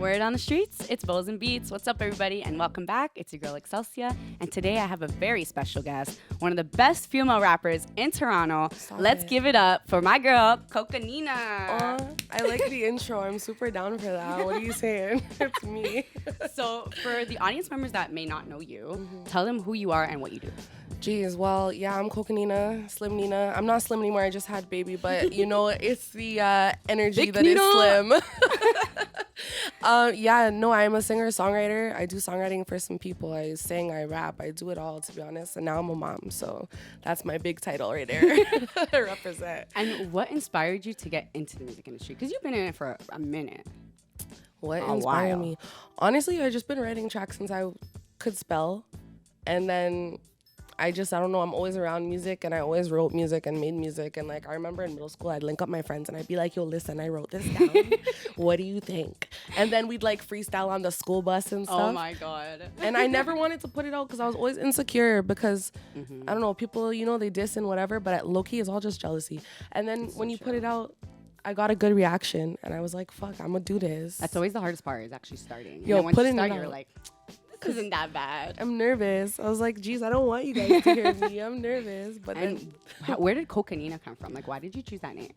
Word on the streets, it's Bowlznbeatz. What's up, everybody, and welcome back. It's your girl, Excelsia, and today I have a very special guest, one of the best female rappers in Toronto. Let's give it up for my girl, Coconina. I like the intro. I'm super down for that. What are you saying? It's me. So, for the audience members that may not know you, tell them who you are and what you do. Jeez, well, yeah, I'm Coconina, Slim Nina. I'm not slim anymore. I just had baby, but you know, it's the energy Big that Nina. is slim. I'm a singer-songwriter. I do songwriting for some people. I sing, I rap, I do it all, to be honest. And now I'm a mom, so that's my big title right there. I represent. And what inspired you to get into the music industry? Because you've been in it for a minute. What inspired me? Honestly, I've just been writing tracks since I could spell. And then I don't know, I'm always around music, and I always wrote music and made music. And like, I remember in middle school, I'd link up my friends and I'd be like, yo, listen, I wrote this down. What do you think? And then we'd like freestyle on the school bus and stuff. Oh my God. And I never wanted to put it out because I was always insecure because, I don't know, people, you know, they diss and whatever, but low-key it's all just jealousy. And then when you put it out, I got a good reaction and I was like, fuck, I'm gonna do this. That's always the hardest part, is actually starting. Yo, and once you putting start, it you're out. like, this isn't that bad. I'm nervous. I was like, geez, I don't want you guys to hear me. I'm nervous. But then, Where did Coconina come from? Like, why did you choose that name?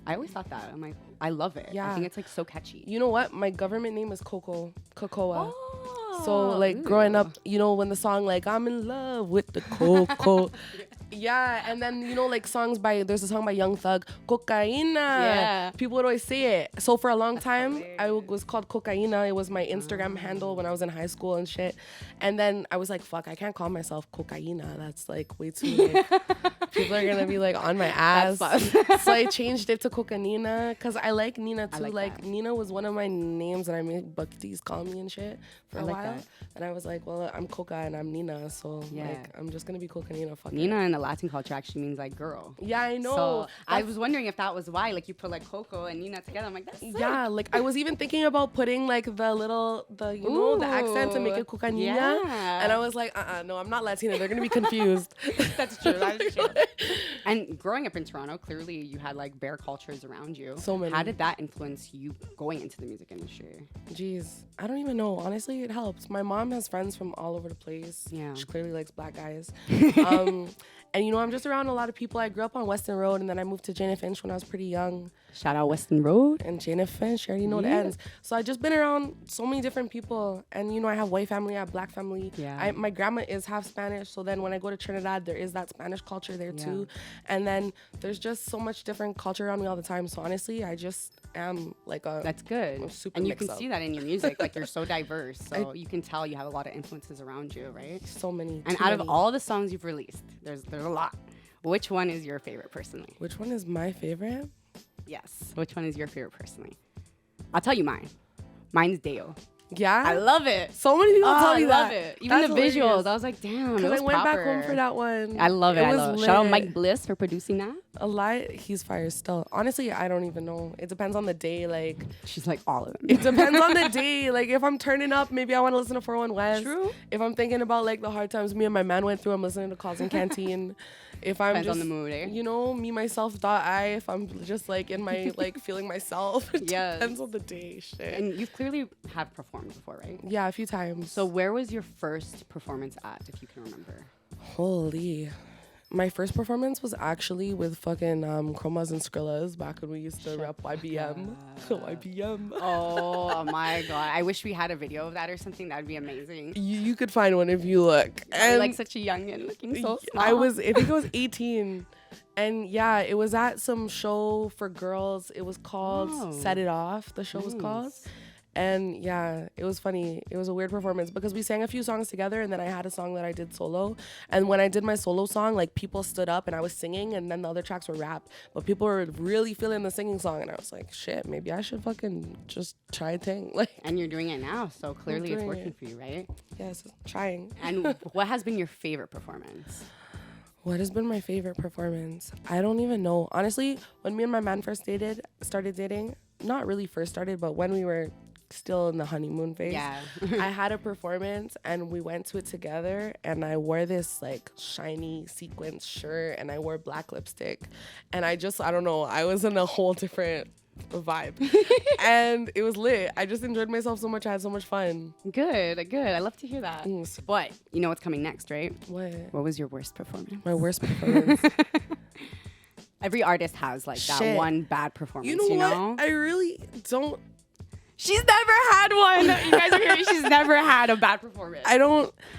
I always thought that. I'm like, I love it. Yeah. I think it's like so catchy. you know what? My government name is Cocoa. Oh, So like growing up, you know, when the song like I'm in love with the coco. Yeah, and then you know, like there's a song by Young Thug, Cocaina. Yeah. People would always say it. So for a long time, hilarious. I was called Cocaina. It was my Instagram handle when I was in high school and shit. And then I was like, fuck, I can't call myself Cocaina. That's like way too like, people are gonna be like on my ass. So I changed it to Cocanina because I like Nina too. like that. Nina was one of my names that I made Bhaktis call me and shit for a like while. that. And I was like, well, I'm Coca and I'm Nina, so Yeah. like I'm just gonna be Cocanina. Fuck Nina it. in the Latin culture actually means like girl. Yeah, I know. So I was wondering if that was why, like you put like Coco and Nina together. I'm like, that's sick. Yeah, like I was even thinking about putting like the accent to make it Cocanina. Yeah. And I was like, no, I'm not Latina. They're gonna be confused. That's true. That's true. And growing up in Toronto, clearly you had like bear cultures around you. So many. How did that influence you going into the music industry? Jeez, I don't even know. Honestly, it helps. My mom has friends from all over the place. Yeah. She clearly likes black guys. And you know, I'm just around a lot of people. I grew up on Weston Road, and then I moved to Jane Finch when I was pretty young. Shout out Weston Road. And Jane Finch, you already know the ends. So I just been around so many different people. And you know, I have white family, I have black family. Yeah. My grandma is half Spanish. So then when I go to Trinidad, there is that Spanish culture there too. And then there's just so much different culture around me all the time. So honestly, I just am like That's good. I'm super and you mixed can up. see that in your music. Like you're so diverse. So you can tell you have a lot of influences around you, right? So many. And too out of many. all the songs you've released, there's a lot. Which one is your favorite personally? Which one is my favorite? Yes. Which one is your favorite personally? I'll tell you mine. Mine's Deo. Yeah. I love it. So many people tell I me love that. it. Even That's the visuals. hilarious. I was like, damn. Because It was I went back proper. home for that one. I love it. I was love it. Shout out lit. Mike Bliss for producing that. A lot. He's fire still. Honestly, I don't even know. It depends on the day. Like, She's like all of them. it depends on the day. Like, if I'm turning up, maybe I want to listen to 401 West. True. If I'm thinking about like the hard times me and my man went through, I'm listening to Calls in Canteen. If I'm Depends on just the mood, eh? you know, me myself dot I. If I'm just like in my like feeling myself, it Yes. depends on the day. Shit. And you've clearly have performed before, right? Yeah, a few times. So where was your first performance at, if you can remember? Holy. My first performance was actually with fucking Chromas and Skrillas back when we used to rep YBM. YBM. Oh my God. I wish we had a video of that or something. That would be amazing. You could find one if you look. You're And like such a youngin' looking so small. I think I was 18. And yeah, it was at some show for girls. It was called Oh. Set It Off, the show was called. And yeah, it was funny. It was a weird performance because we sang a few songs together and then I had a song that I did solo. And when I did my solo song, like people stood up and I was singing and then the other tracks were rap. But people were really feeling the singing song and I was like, shit, maybe I should fucking just try a thing. Like, And you're doing it now, so clearly it's doing working it. for you, right? yes, trying. And what has been your favorite performance? What has been my favorite performance? I don't even know. Honestly, when me and my man started dating, not really first started, but when we were still in the honeymoon phase. Yeah. I had a performance and we went to it together and I wore this like shiny sequins shirt and I wore black lipstick and I don't know, I was in a whole different a vibe. And it was lit. I just enjoyed myself so much. I had so much fun. Good. I love to hear that. But you know what's coming next, right? What was your worst performance? My worst performance. Every artist has like that one bad performance. You know what? I really don't. She's never had one. You guys are hearing she's never had a bad performance.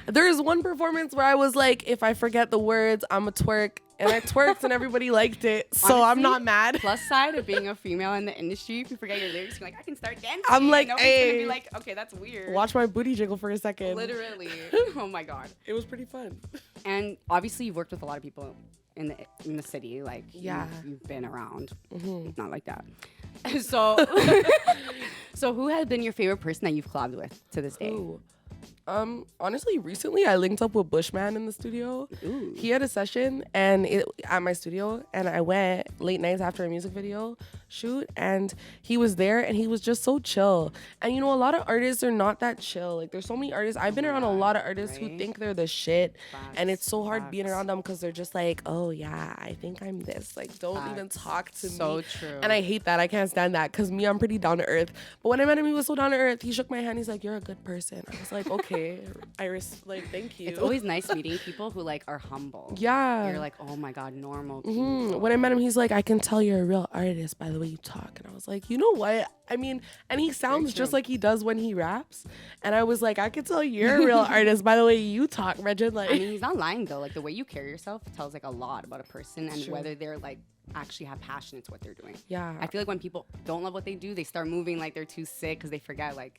There's one performance where I was like, if I forget the words, I'm a twerk. And I twerked and everybody liked it. So honestly, I'm not mad. Plus side of being a female in the industry, if you forget your lyrics, you're like, I can start dancing. I'm like, nobody's gonna be like, okay, that's weird. Watch my booty jiggle for a second. Literally. Oh my God. It was pretty fun. And obviously you've worked with a lot of people in the city. Like, you've been around. Not like that. So, so who has been your favorite person that you've collabed with to this day? Honestly, recently I linked up with Bushman in the studio. Ooh. He had a session at my studio, and I went late nights after a music video shoot, and he was there, and he was just so chill. And you know, a lot of artists are not that chill. Like, there's so many artists. I've been around a lot of artists who think they're the shit, and it's so hard being around them because they're just like, oh yeah, I think I'm this. Like, don't even talk to me. So true. And I hate that. I can't stand that because I'm pretty down to earth. But when I met him, he was so down to earth. He shook my hand. He's like, you're a good person. I was like, okay, thank you. It's always nice meeting people who like are humble. Yeah. You're like, oh my God, normal people. When I met him, he's like, I can tell you're a real artist by the way you talk. And I was like, you know what? I mean, and he sounds just like he does when he raps. And I was like, I can tell you're a real artist by the way you talk, Regin. Like, I mean, he's not lying though. Like, the way you carry yourself tells like a lot about a person and whether they're like actually have passion into what they're doing. Yeah. I feel like when people don't love what they do, they start moving like they're too sick because they forget like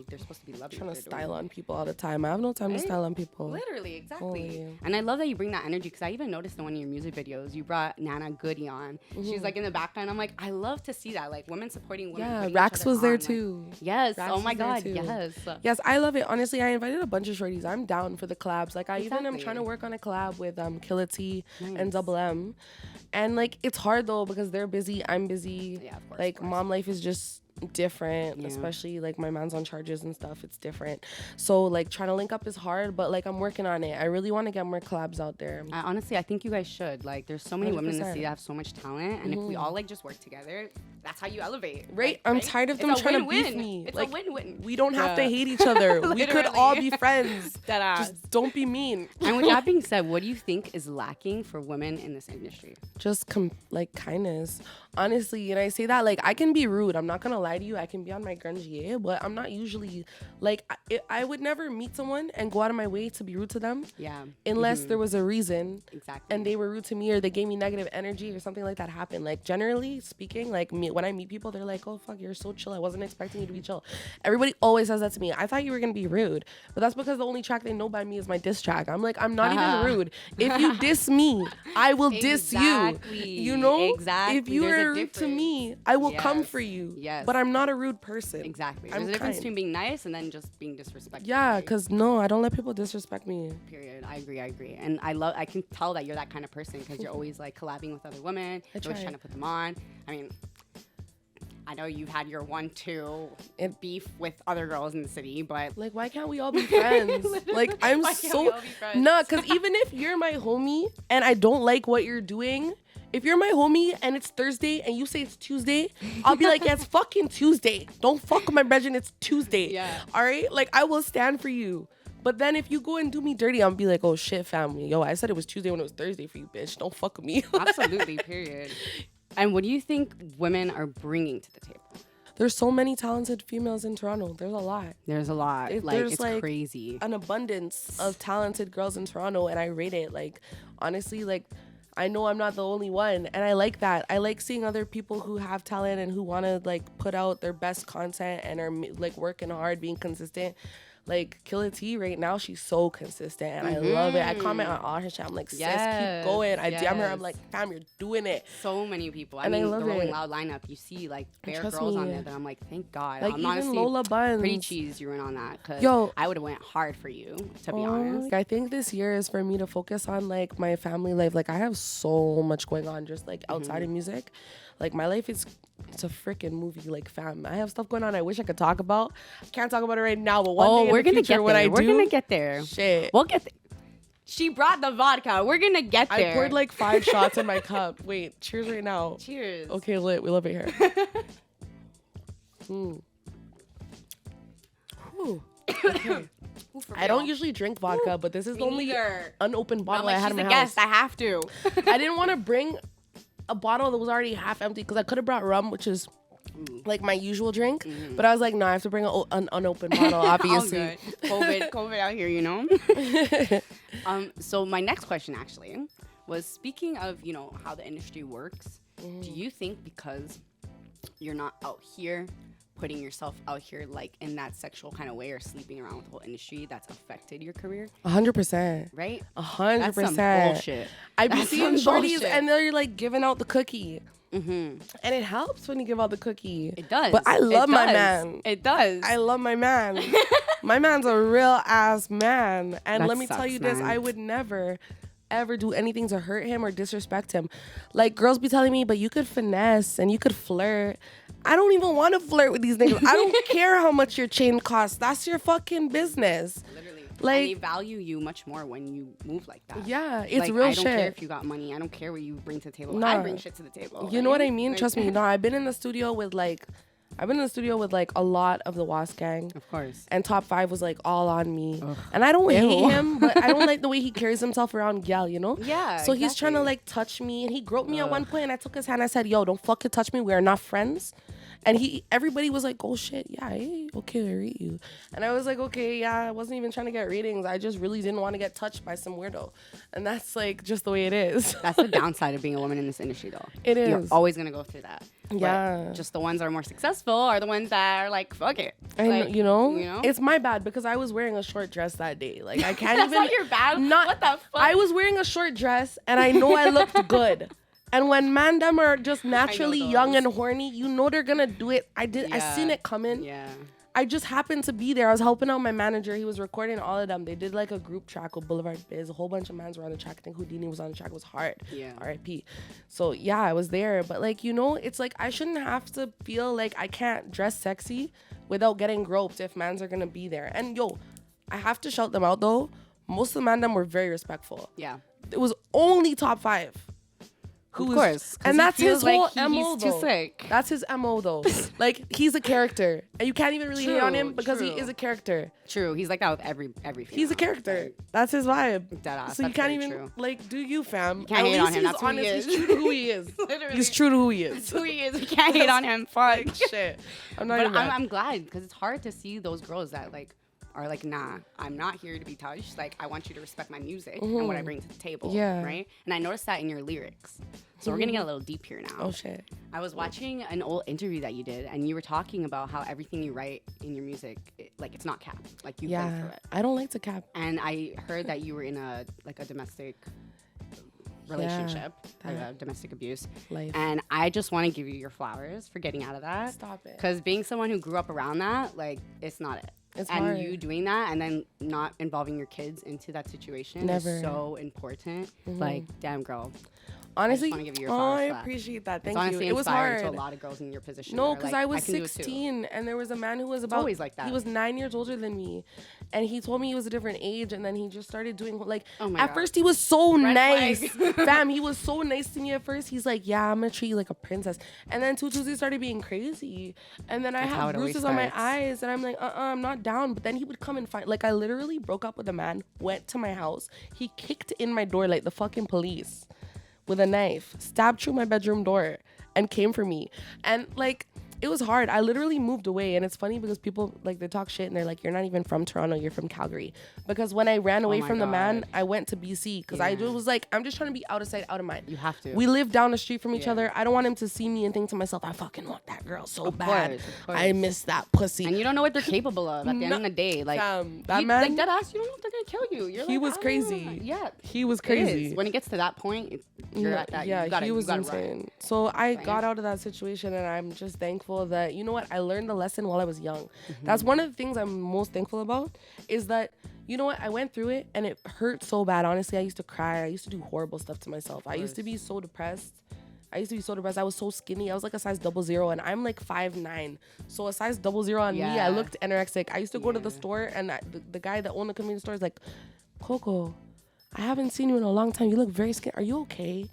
they're supposed to be loving. Trying to style on people all the time. I have no time to style on people. Literally, exactly. And I love that you bring that energy because I even noticed in one of your music videos you brought Nana Goody on. She's like in the background. I'm like, I love to see that, like women supporting women. Yeah, Rax was there too. Yes. Rax, oh my God. Yes. Yes, I love it. Honestly, I invited a bunch of shorties. I'm down for the collabs. Like, I even am trying to work on a collab with Killa T and Double M. And like, it's hard though because they're busy, I'm busy. Yeah, of course. Like, mom life is just different, especially like my man's on charges and stuff. It's different. So like, trying to link up is hard, but like, I'm working on it. I really want to get more collabs out there. Honestly, I think you guys should. Like, there's so many 100%. Women in the city that have so much talent, and if we all like just work together, that's how you elevate. Right? I'm tired of them trying to beef me. It's like, a win-win. We don't have to hate each other. We could all be friends. Just don't be mean. And with that being said, what do you think is lacking for women in this industry? Just like kindness. Honestly, and I say that like, I can be rude. I'm not gonna lie to you. I can be on my grungier, but I'm not usually like, I would never meet someone and go out of my way to be rude to them. Yeah. Unless there was a reason. Exactly. And they were rude to me or they gave me negative energy or something like that happened. Like, generally speaking, like when I meet people, they're like, oh fuck, you're so chill. I wasn't expecting you to be chill. Everybody always says that to me. I thought you were gonna be rude, but that's because the only track they know by me is my diss track. I'm like, I'm not even rude. If you diss me, I will diss you. You know? Exactly. If you are rude to me, I will come for you. Yes. But I'm not a rude person. Exactly. There's a difference between being nice and then just being disrespectful. Yeah, because no, I don't let people disrespect me. Period. I agree. And I can tell that you're that kind of person because you're always like collabing with other women. You're always trying to put them on. I mean, I know you've had your 1-2 beef with other girls in the city, but like, why can't we all be friends? Like, I'm so because even if you're my homie and I don't like what you're doing, if you're my homie and it's Thursday and you say it's Tuesday, I'll be like, yeah, it's fucking Tuesday. Don't fuck with my brethren. It's Tuesday. Yeah. All right. Like, I will stand for you. But then if you go and do me dirty, I'll be like, oh shit, family. Yo, I said it was Tuesday when it was Thursday for you, bitch. Don't fuck with me. Absolutely. Period. And what do you think women are bringing to the table? There's so many talented females in Toronto. There's a lot. There's a lot. It's like crazy. An abundance of talented girls in Toronto, and I rate it. Like, honestly, like, I know I'm not the only one, and I like that. I like seeing other people who have talent and who want to like put out their best content and are like working hard, being consistent. Like, Killa T right now, she's so consistent and I love it. I comment on all her shit. I'm like, sis, keep going. I DM her. I'm like, fam, you're doing it. So many people. I mean, the Rolling Loud lineup, you see like bare girls on there that I'm like, thank God. Like, I'm even honestly Lola Buns. Pretty cheese you went on that because I would have went hard for you, to be honest. I think this year is for me to focus on like my family life. Like, I have so much going on just like outside of music. Like, my life it's a freaking movie, like, fam. I have stuff going on I wish I could talk about. I can't talk about it right now, but one day in the future when I do. We're gonna get there. Shit. We'll get there. She brought the vodka. We're gonna get there. I poured like 5 shots in my cup. Wait, cheers right now. Cheers. Okay, lit. We love it here. Okay. I don't usually drink vodka, but this is the only unopened bottle I had in my house. Guest. I have to. I didn't want to bring a bottle that was already half empty because I could have brought rum, which is like my usual drink. But I was like, no, I have to bring an unopened bottle, obviously. COVID out here, you know? So my next question actually was, speaking of, you know, how the industry works, do you think because you're not out here putting yourself out here like in that sexual kind of way or sleeping around with the whole industry, that's affected your career? 100%. Right? 100%. That's some bullshit. I've been seeing shorties and they're like giving out the cookie. And it helps when you give out the cookie. It does. But I love my man. It does. I love my man. My man's a real ass man. And let me tell you this, I would never ever do anything to hurt him or disrespect him. Like, girls be telling me, but you could finesse and you could flirt. I don't even want to flirt with these niggas. I don't care how much your chain costs. That's your fucking business. Literally. Like, and they value you much more when you move like that. Yeah, it's like, real shit. shit. I don't care if you got money. I don't care what you bring to the table. Nah. I bring shit to the table. You know what I mean? Trust me. No, I've been in the studio with like a lot of the Wasp gang. Of course. And Top 5 was like all on me. Ugh. And I don't hate him, but I don't like the way he carries himself around gal, you know? Yeah. So he's trying to like touch me, and he groped me at one point, and I took his hand. I said, yo, don't fucking touch me. We are not friends. And everybody was like, oh shit, yeah, hey, okay, I rate you. And I was like, okay, yeah, I wasn't even trying to get ratings. I just really didn't want to get touched by some weirdo. And that's like just the way it is. That's the downside of being a woman in this industry, though. It is. You're always going to go through that. Yeah. But just the ones that are more successful are the ones that are like, fuck it. And you know, it's my bad because I was wearing a short dress that day. Like, I can't That's even. not your bad. What the fuck? I was wearing a short dress and I know I looked good. And when mandem are just naturally young and horny, you know they're gonna do it. I seen it coming. Yeah. I just happened to be there. I was helping out my manager. He was recording all of them. They did like a group track with Boulevard Biz. A whole bunch of mans were on the track. I think Houdini was on the track. It was hard. Yeah. R.I.P. So yeah, I was there. But like, you know, it's like I shouldn't have to feel like I can't dress sexy without getting groped if mans are gonna be there. And yo, I have to shout them out though. Most of the mandem were very respectful. Yeah. It was only Top 5. Of course. And that's his whole MO, he's though. Too sick. That's his MO, though. Like, he's a character. And you can't even really hate on him because he is a character. True. He's like that with every female. He's a character. That's his vibe. Deadass. So you can't even, like, do you, fam? You can't hate on him. That's who he is. He's true to who he is. Literally. He's true to who he is. That's who he is. We can't hate on him. Fuck. Shit. I'm glad because it's hard to see those girls that, like, are like, nah, I'm not here to be touched. Like, I want you to respect my music and what I bring to the table. Yeah. Right? And I noticed that in your lyrics. So we're going to get a little deep here now. Oh, shit. I was watching an old interview that you did, and you were talking about how everything you write in your music, it's not cap. Like, you've been through it. I don't like to cap. And I heard that you were in a domestic relationship, domestic abuse. Life. And I just want to give you your flowers for getting out of that. Stop it. Because being someone who grew up around that, like, it's not it. It's and hard. You doing that and then not involving your kids into that situation is so important. Like, damn, girl. Honestly, I give you your flowers I appreciate that. Thank you. It was hard to a lot of girls in your position. No, because like, I was 16 and there was a man who was about always like that. He was 9 years older than me, and he told me he was a different age, and then he just started doing like. At first, he was so nice, fam. He was so nice to me at first. He's like, "Yeah, I'm gonna treat you like a princess," and then he started being crazy, and then I had bruises on my eyes, and I'm like, I'm not down. But then he would come and find. Like, I literally broke up with a man, went to my house, he kicked in my door like the fucking police. With a knife, stabbed through my bedroom door, and came for me. And like, it was hard. I literally moved away, and it's funny because people like they talk shit and they're like, "You're not even from Toronto. You're from Calgary." Because when I ran away from the man, I went to BC because I was like, I'm just trying to be out of sight, out of mind. You have to. We live down the street from each other. I don't want him to see me and think to myself, I fucking want that girl so bad. Of course. I miss that pussy. And you don't know what they're capable of at the end of the day. Like that man, like that ass, you don't know if they're gonna kill you. He was crazy. Yeah, he was crazy. When it gets to that point, you're at that. Yeah, he was insane. So I got out of that situation, and I'm just thankful that, you know what, I learned the lesson while I was young. That's one of the things I'm most thankful about, is that, you know what, I went through it and it hurt so bad. Honestly, I used to cry. I used to do horrible stuff to myself. I used to be so depressed. I was so skinny. I was like a size 00, and I'm like 5'9". So a size 00 on me, I looked anorexic. I used to go to the store, and the guy that owned the convenience store is like, Coco, I haven't seen you in a long time. You look very skinny. Are you okay?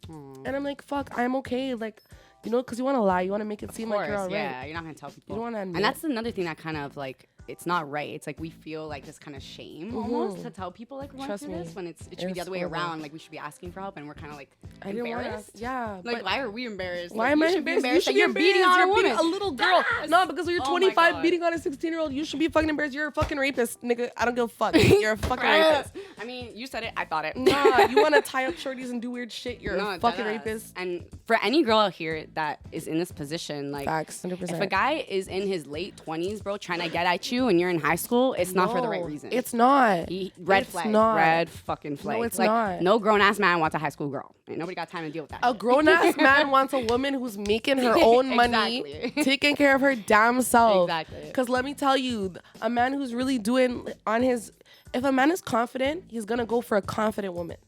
And I'm like, fuck, I'm okay. Like, You know, because you want to lie. You want to make it seem like you're all right. Yeah, you're not going to tell people. You don't want to admit. And that's another thing that kind of like, it's not right. It's like we feel like this kind of shame almost to tell people like we're going through this when it should be the other way around. Like we should be asking for help and we're kind of like embarrassed. Yeah. Like why are we embarrassed? Why am I embarrassed? You should be embarrassed. Beating on a woman. A little girl. Yes. No, because when you're 25 beating on a 16-year-old, you should be fucking embarrassed. You're a fucking rapist, nigga. I don't give a fuck. You're a fucking rapist. I mean, you said it. I thought it. Nah, you want to tie up shorties and do weird shit. You're a fucking rapist. And for any girl out here that is in this position, like, facts, 100%. If a guy is in his late 20s, bro, trying to get at you and you're in high school, it's not for the right reason. It's not. Red flag. Red fucking flag. No, it's not. No grown-ass man wants a high school girl. Ain't nobody got time to deal with that. A grown-ass man wants a woman who's making her own money, taking care of her damn self. Exactly. Because let me tell you, a man who's really doing on his... If a man is confident, he's going to go for a confident woman.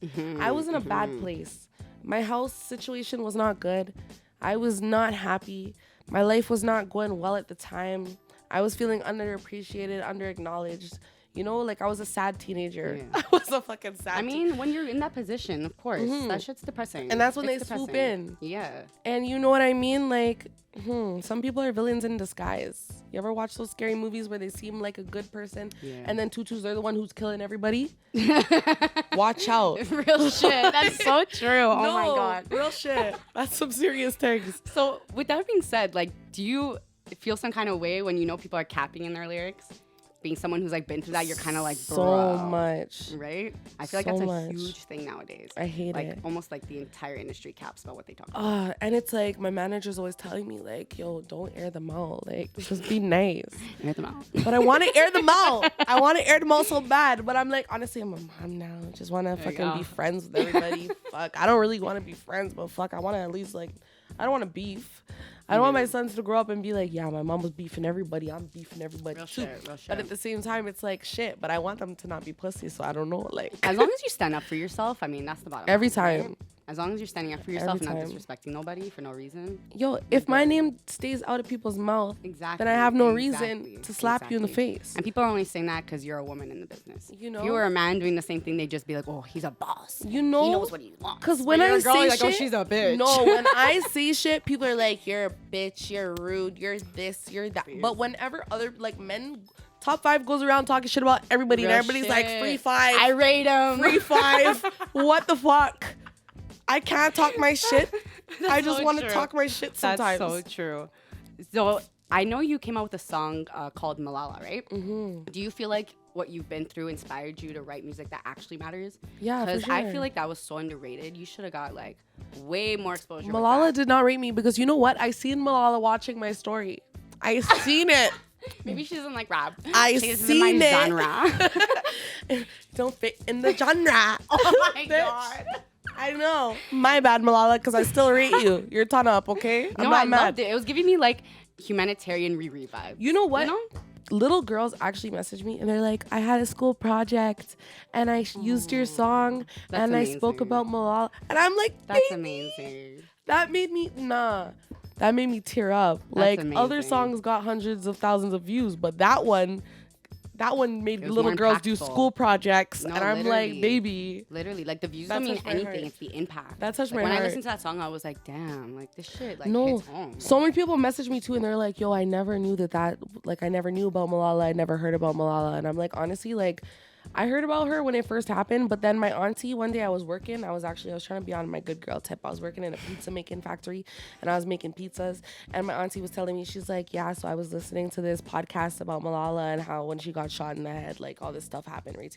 I was in a bad place. My house situation was not good. I was not happy. My life was not going well at the time. I was feeling underappreciated, underacknowledged. You know, like I was a sad teenager. Yeah. I was a fucking sad I mean, when you're in that position, of course, that shit's depressing. And that's when they swoop in. Yeah. And you know what I mean? Like, some people are villains in disguise. You ever watch those scary movies where they seem like a good person and then Tutus, they're the one who's killing everybody? Watch out. Real shit. That's so true. Oh my God. Real shit. That's some serious things. So with that being said, like, do you feel some kind of way when you know people are capping in their lyrics? Being someone who's like been through that, you're kind of like, bro, so much, right? I feel like that's a huge thing nowadays. I hate it. Like almost like the entire industry caps about what they talk about. And it's like my manager's always telling me like, yo, don't air them out. Like, just be nice. Air them out. But I want to air them out. I want to air them out so bad. But I'm like, honestly, I'm a mom now. Just want to fucking be friends with everybody. Fuck, I don't really want to be friends, but fuck, I want to at least like, I don't want to beef. I don't want my sons to grow up and be like, yeah, my mom was beefing everybody. I'm beefing everybody real too. Shit. But at the same time, it's like, shit. But I want them to not be pussy, so I don't know. Like, as long as you stand up for yourself, I mean, that's the bottom line. Every time. Right? As long as you're standing up for yourself and not disrespecting nobody for no reason. Yo, if my name stays out of people's mouth, then I have no reason to slap you in the face. And people are only saying that because you're a woman in the business. You know? If you were a man doing the same thing, they'd just be like, oh, he's a boss. You know? He knows what he wants. Because when I say like, shit, oh, she's a bitch. No, when I say shit, people are like, you're a bitch, you're rude, you're this, you're that. But whenever other, like, men... Top 5 goes around talking shit about everybody, and everybody's like, free 5. I rate him. Free 5. What the fuck? I can't talk my shit. I just want to talk my shit sometimes. That's so true. So I know you came out with a song called Malala, right? Do you feel like what you've been through inspired you to write music that actually matters? Yeah, because for sure. I feel like that was so underrated. You should have got like way more exposure. Malala did not rate me because you know what? I seen Malala watching my story. I seen it. Maybe she doesn't like rap. I seen it. Genre. Don't fit in the genre. Oh my God. I know. My bad, Malala, because I still rate you. You're ton up, okay? I'm not mad. Loved it. It was giving me like humanitarian Riri vibes. You know what? You know? Little girls actually message me and they're like, I had a school project and I used your song and I spoke about Malala. And I'm like, that's amazing. That made me, that made me tear up. That's like amazing. Other songs got hundreds of thousands of views, but that one made little girls do school projects. No, and I'm like, baby. Literally, like the views don't mean anything. It's the impact. That touched my heart. When I listened to that song, I was like, damn, like this shit like hits home. So many people message me too and they're like, yo, I never knew like I never knew about Malala. I never heard about Malala. And I'm like, honestly, like I heard about her when it first happened, but then my auntie, one day I was working, I was trying to be on my good girl tip. I was working in a pizza making factory and I was making pizzas, and my auntie was telling me, she's like, yeah, so I was listening to this podcast about Malala and how when she got shot in the head, like all this stuff happened, right?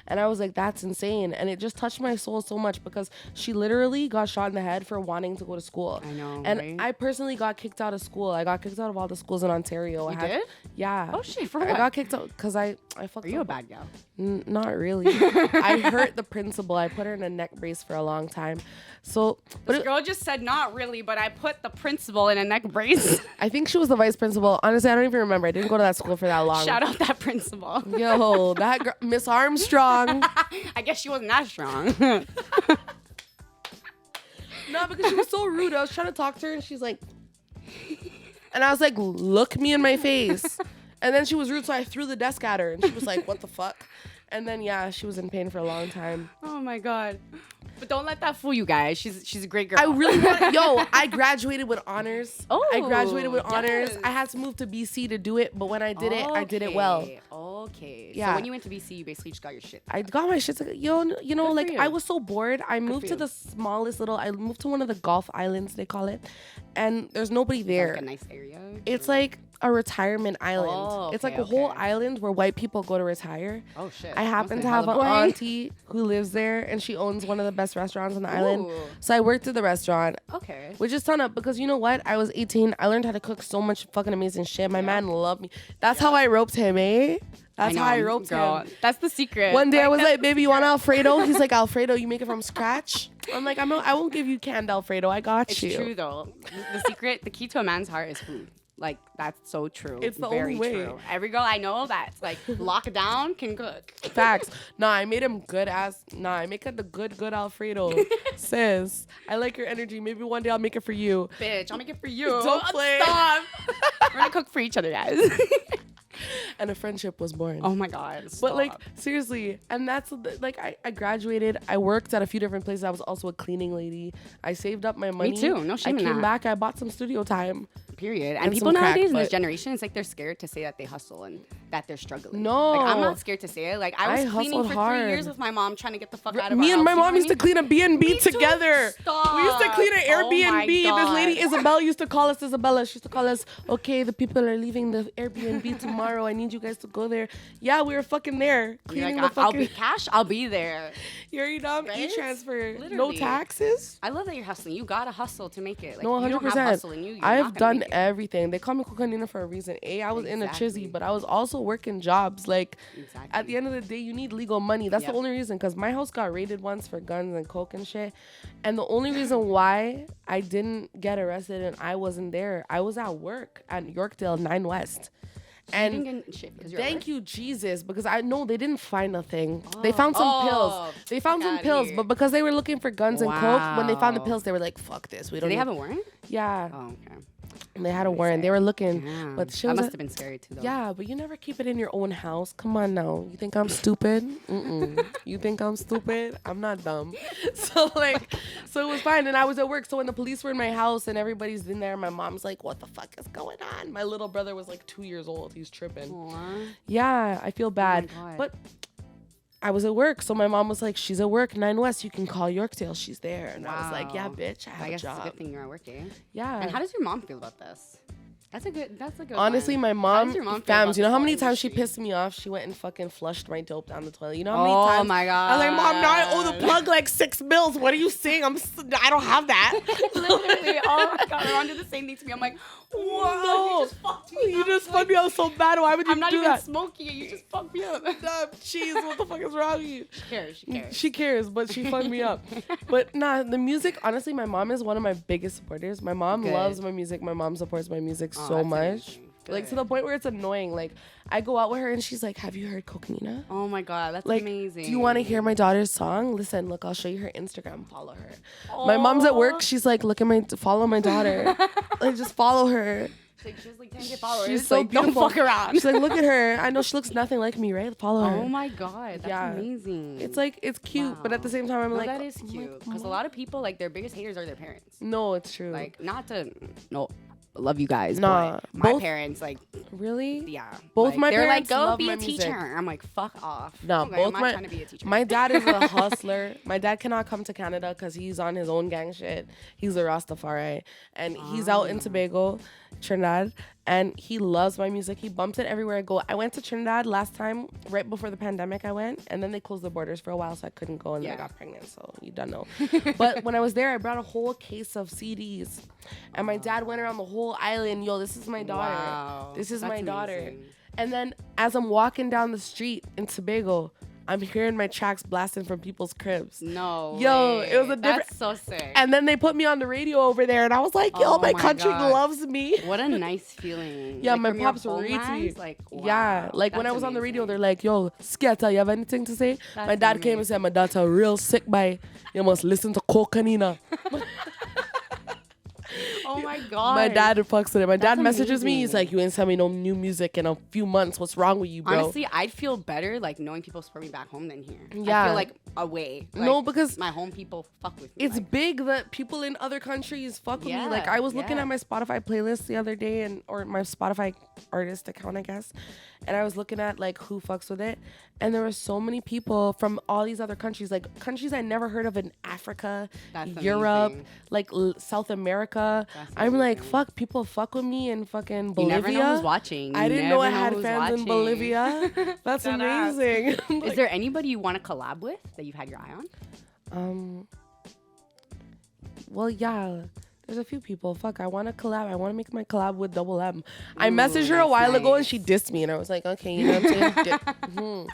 And I was like, that's insane. And it just touched my soul so much because she literally got shot in the head for wanting to go to school. I know, and right? I personally got kicked out of school. I got kicked out of all the schools in Ontario. You did? Yeah. Oh shit, for what? I got kicked out because I fucked up. Are you a bad gal? Not really. I hurt the principal. I put her in a neck brace for a long time. So, but this girl just said not really, but I put the principal in a neck brace. I think she was the vice principal. Honestly, I don't even remember. I didn't go to that school for that long. Shout out that principal. Yo, that girl, Miss Armstrong. I guess she wasn't that strong. No, because she was so rude. I was trying to talk to her and she's like, and I was like, look me in my face. And then she was rude, so I threw the desk at her and she was like, what the fuck? And then, yeah, she was in pain for a long time. Oh, my God. But don't let that fool you guys. She's a great girl. I really want, I graduated with honors. I graduated with honors. I had to move to BC to do it, but when I did it, I did it well. Okay. Yeah. So when you went to BC, you basically just got your shit. I got my shit. You know, like I was so bored. I moved to you. the smallest little. I moved to one of the Gulf Islands, they call it, and there's nobody there. Like a nice area. It's like a retirement island. Oh, it's like a whole island where white people go to retire. Oh shit. I happen to have an auntie who lives there, and she owns one of the best restaurants on the island. So I worked at the restaurant. Okay. Which is ton up because you know what? I was 18. I learned how to cook so much fucking amazing shit. My man loved me. That's how I roped him, eh? That's how I roped him. That's the secret. One day I was like, baby, you want Alfredo? He's like, Alfredo, you make it from scratch? I'm like, I won't give you canned Alfredo. I got you. It's true though. The secret, the key to a man's heart is food. Like, that's so true. It's the Very only way. True. Every girl I know that's like locked down can cook. Facts. I made him I make it the good Alfredo. Sis, I like your energy. Maybe one day I'll make it for you. Bitch, I'll make it for you. Don't play. Stop. We're gonna cook for each other, guys. And a friendship was born. Oh my God. Stop. But like, seriously, and that's like, I graduated. I worked at a few different places. I was also a cleaning lady. I saved up my money. Me too. No shame in that. I came back. I bought some studio time. Period. And people nowadays in this generation, it's like they're scared to say that they hustle and that they're struggling. No. Like, I'm not scared to say it. Like, I was cleaning for 3 years with my mom trying to get the fuck out of Me our and my house, mom used to clean a B&B together. Stop. We used to clean an Airbnb. Oh This lady Isabella used to call us Isabella. She used to call us, okay, the people are leaving the Airbnb tomorrow. I need you guys to go there. Yeah, we were fucking there. Cleaning like, the fucking... I'll be cash. I'll be there. You're dumb. Right? E-transfer. Literally. No taxes. I love that you're hustling. You gotta hustle to make it. Like, No, 100%. You don't have hustle in you. I've done everything. They call me Coconina for a reason. I was in a chizzy, but I was also working jobs. Like, at the end of the day, you need legal money. That's the only reason. Because my house got raided once for guns and coke and shit. And the only reason why I didn't get arrested and I wasn't there, I was at work at Yorkdale 9 West. And you didn't get shit because you're thank you, Jesus, because I know they didn't find nothing. They found some pills. They found some pills, but because they were looking for guns and coke, when they found the pills, they were like, "Fuck this, we don't." Did they have a warrant? Yeah. Oh, okay. And they had a warrant. They were looking, but that must have been scary too, though. Yeah, but you never keep it in your own house. Come on now. You think I'm stupid? You think I'm stupid? I'm not dumb. So it was fine. And I was at work. So when the police were in my house and everybody's in there, my mom's like, "What the fuck is going on?" My little brother was like 2 years old. He's tripping. Aww. Yeah, I feel bad. Oh but I was at work, so my mom was like, "She's at work, 9 West. You can call Yorkdale. She's there." And I was like, "Yeah, bitch, I have a job." I guess it's a good thing you're at work, eh? Yeah. And how does your mom feel about this? That's a good. Honestly, one. my mom, fams, you know how many times she industry? pissed me off? She went and fucking flushed my dope down the toilet. You know how many times? Oh my God. I was like, "Mom, now I owe the plug like $6 bills. What are you saying? I don't have that." Literally, oh my God, my mom did the same thing to me. I'm like, whoa, you just fucked me up so bad. Why would you do that? I'm not even smoking it. You just fucked me up. Jeez, what the fuck is wrong with you? She cares, but she fucked me up. But nah, the music, honestly, my mom is one of my biggest supporters. My mom loves my music. My mom supports my music so much. Like, to the point where it's annoying. Like, I go out with her and she's like, "Have you heard Coconina?" Oh my God, that's like, amazing. "Do you want to hear my daughter's song? Listen, look, I'll show you her Instagram. Follow her." My mom's at work. She's like, follow my daughter. Like, just follow her. She's like 10K followers. She's so like, don't fuck around. She's like, "Look at her. I know she looks nothing like me, right? Follow her." Oh my God, that's amazing. It's like, it's cute, but at the same time, I'm like, that is cute. Because a lot of people, like, their biggest haters are their parents. No, it's true. Like, love you guys. Nah, my parents, like, really? Yeah. Both my they're parents like, "Go love be my a music." teacher." I'm like, fuck off. No, I'm both not trying to be a teacher. My dad is a hustler. My dad cannot come to Canada because he's on his own gang shit. He's a Rastafari, and he's out in Tobago, Trinidad, and he loves my music. He bumps it everywhere I go. I went to Trinidad last time, right before the pandemic. I went, and then they closed the borders for a while, so I couldn't go, and then I got pregnant. So you don't know. But when I was there, I brought a whole case of CDs, and my dad went around the whole island. Yo, this is my daughter. Wow. This is That's my daughter. amazing. And then as I'm walking down the street in Tobago, I'm hearing my tracks blasting from people's cribs. No. Yo, way. it was a different. That's so sick. And then they put me on the radio over there, and I was like, "Yo, my country God. loves me." What a nice feeling. Yeah, like, my from your pops retweet. like, wow, yeah, like when I was on the radio, they're like, "Yo, Skata, you have anything to say?" That's my dad came and said, "My daughter real sick, by you must listen to Coconina." Oh my god. My dad fucks with it. My dad messages me. He's like, "You ain't sent me no new music in a few months. What's wrong with you, bro?" Honestly, I'd feel better like knowing people support me back home than here. Yeah. I feel like away. Like, no, because my home people fuck with me. It's like, big that people in other countries fuck with me. Like I was looking at my Spotify playlist the other day or my Spotify artist account, I guess. And I was looking at like who fucks with it. And there were so many people from all these other countries, like countries I never heard of in Africa, Europe, like South America. I'm like, fuck, people fuck with me in fucking Bolivia. You never know who's watching. I didn't know I had fans in Bolivia. That's amazing. Is there anybody you want to collab with that you've had your eye on? Well, yeah. There's a few people. Fuck, I want to collab. I want to make my collab with Double M. I messaged her a while ago and she dissed me. And I was like, okay, you know what I'm saying?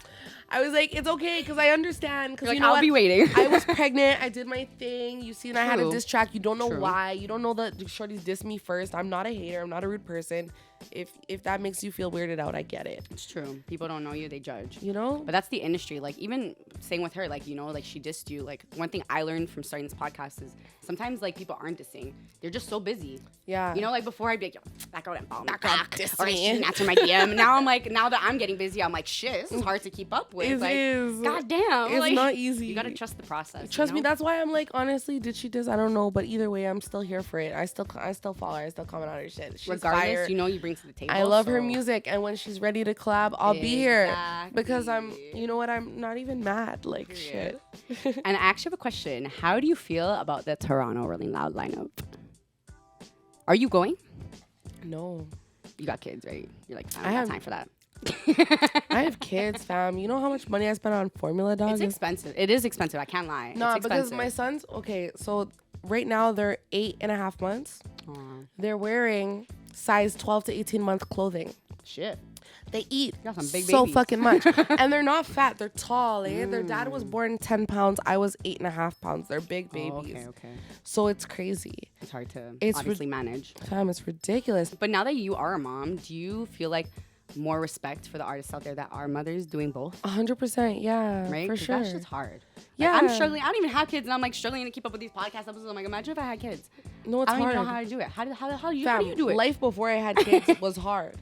I was like, it's okay because I understand. Because you know I'll be waiting. I was pregnant. I did my thing. You see, and I had a diss track. You don't know why. You don't know that shorties dissed me first. I'm not a hater. I'm not a rude person. If that makes you feel weirded out, I get it. It's true. People don't know you, they judge. You know? But that's the industry. Like, even saying with her, like, you know, like, she dissed you. Like, one thing I learned from starting this podcast is sometimes, like, people aren't dissing. They're just so busy. Yeah. You know, like, before I'd be like, yo, that girl didn't follow me back. Or she didn't answer my DM. Now I'm like, now that I'm getting busy, I'm like, shit, this is hard to keep up with. It like, is. God damn. It's like, not easy. You gotta trust the process. Trust me, that's why I'm like, honestly, did she diss? I don't know. But either way, I'm still here for it. I still follow her. I still comment on her shit. She's regardless, fire. you know you bring to the table. I love her music, and when she's ready to collab, I'll be here because you know what, I'm not even mad, like shit. And I actually have a question. How do you feel about the Toronto Rolling Loud lineup? Are you going? No. You got kids, right? You're like, I don't have time for that. I have kids, fam. You know how much money I spent on formula, dog? It's expensive. It is expensive. I can't lie. No, because my sons, okay, so right now they're 8.5 months. They're wearing size 12 to 18 month clothing. Shit. They eat some big so babies. fucking much. And they're not fat. They're tall. Eh? Their dad was born 10 pounds. I was 8.5 pounds. They're big babies. Okay. So it's crazy. It's hard to It's obviously manage. Fam, it's ridiculous. But now that you are a mom, do you feel like more respect for the artists out there that are mothers doing both? 100%, yeah. Right? For sure. That shit's hard. Yeah. Like, I'm struggling. I don't even have kids, and I'm like struggling to keep up with these podcast episodes. I'm like, imagine if I had kids. No, it's hard. I don't even know how to do it. How do you do it? Life before I had kids was hard.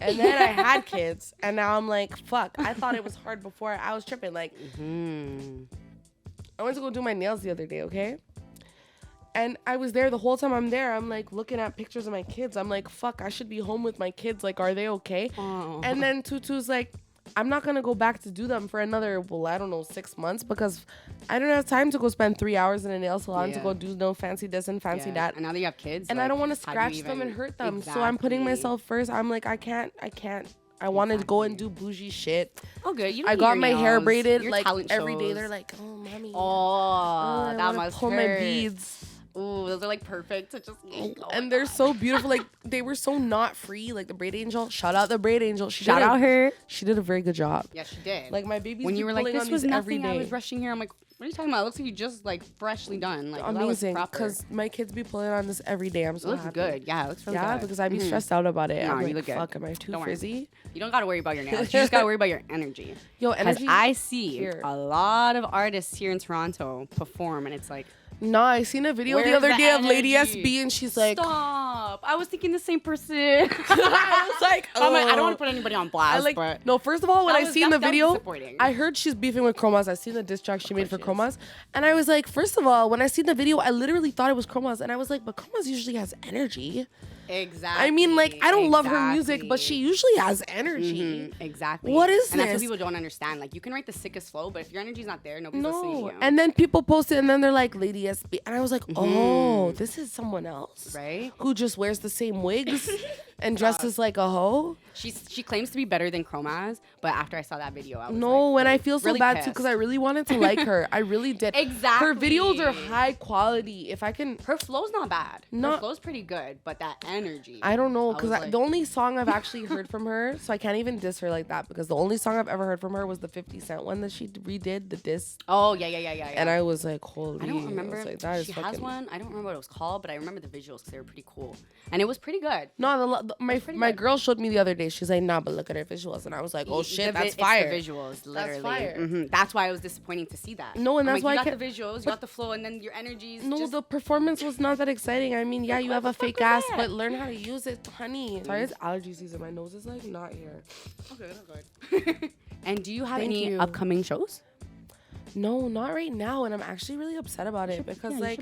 And then I had kids, and now I'm like, fuck. I thought it was hard before. I was tripping. Like, I went to go do my nails the other day, okay? And I was there the whole time I'm there. I'm like looking at pictures of my kids. I'm like, fuck, I should be home with my kids. Like, are they okay? Oh. And then Tutu's like, I'm not going to go back to do them for another, 6 months because I don't have time to go spend 3 hours in a nail salon to go do no fancy this and fancy that. And now that you have kids. And like, I don't want to scratch them and hurt them. So I'm putting myself first. I'm like, I can't. I want to go and do bougie shit. Oh, good. You don't I need got your my nails. hair braided Your like talent every day. shows. They're like, oh, mommy. Oh, that must pull hurt. my beads. Ooh, those are like perfect to just. And they're so beautiful. Like they were so not free. Like the braid angel. Shout out the braid angel. Shout out her. She did a very good job. Yeah, she did. Like my baby's when you were like, this was nothing. I was rushing here. I'm like, what are you talking about? It looks like you just like freshly done. Like amazing. Because my kids be pulling on this every day. I'm so happy. It looks good. Yeah, it looks really good. Yeah, because I be stressed out about it. No, I'm you like, look good. fuck, am I too frizzy? You don't gotta worry about your nails. You just gotta worry about your energy. Yo, energy. I see a lot of artists here in Toronto perform, and it's like. No, I seen a video the other day of Lady SB, and she's like, "Stop!" I was thinking the same person. I was like, I'm like, I don't want to put anybody on blast. But no, first of all, when I seen the video, was I heard she's beefing with Chromas. I seen the diss track she made for Chromas, and I was like, first of all, when I seen the video, I literally thought it was Chromas, and I was like, but Chromas usually has energy. Exactly. I mean, like, I don't love her music, but she usually has energy. Exactly. What is and this? And that's what people don't understand. Like, you can write the sickest flow, but if your energy's not there, nobody's listening to you. And then people post it, and then they're like, Lady SB. And I was like, oh, this is someone else. Right? Who just wears the same wigs and dresses like a hoe. She claims to be better than Chromaz, but after I saw that video, I was and I feel so really bad, pissed. too, because I really wanted to like her. I really did. Exactly. Her videos are high quality. If I can... Her flow's not bad. Her flow's pretty good, but that energy... I don't know, because the only song I've actually heard from her, so I can't even diss her like that, because the only song I've ever heard from her was the 50 Cent one that she redid, the diss. Oh, yeah. And I was like, holy... I don't remember. Like, that she has one. I don't remember what it was called, but I remember the visuals because they were pretty cool. And it was pretty good. No, my girl showed me the other day. She's like, nah, but look at her visuals, and I was like, oh shit, that's fire. It's the visuals, literally. That's fire. Mm-hmm. That's why it was disappointing to see that. No, and that's why you got the visuals, you got the flow, and then your energies. No, the performance was not that exciting. I mean, yeah, you have a fake ass, but learn how to use it, honey. Sorry, it's allergy season. My nose is like not here. Okay, that's good. And do you have any upcoming shows? No, not right now, and I'm actually really upset about it because like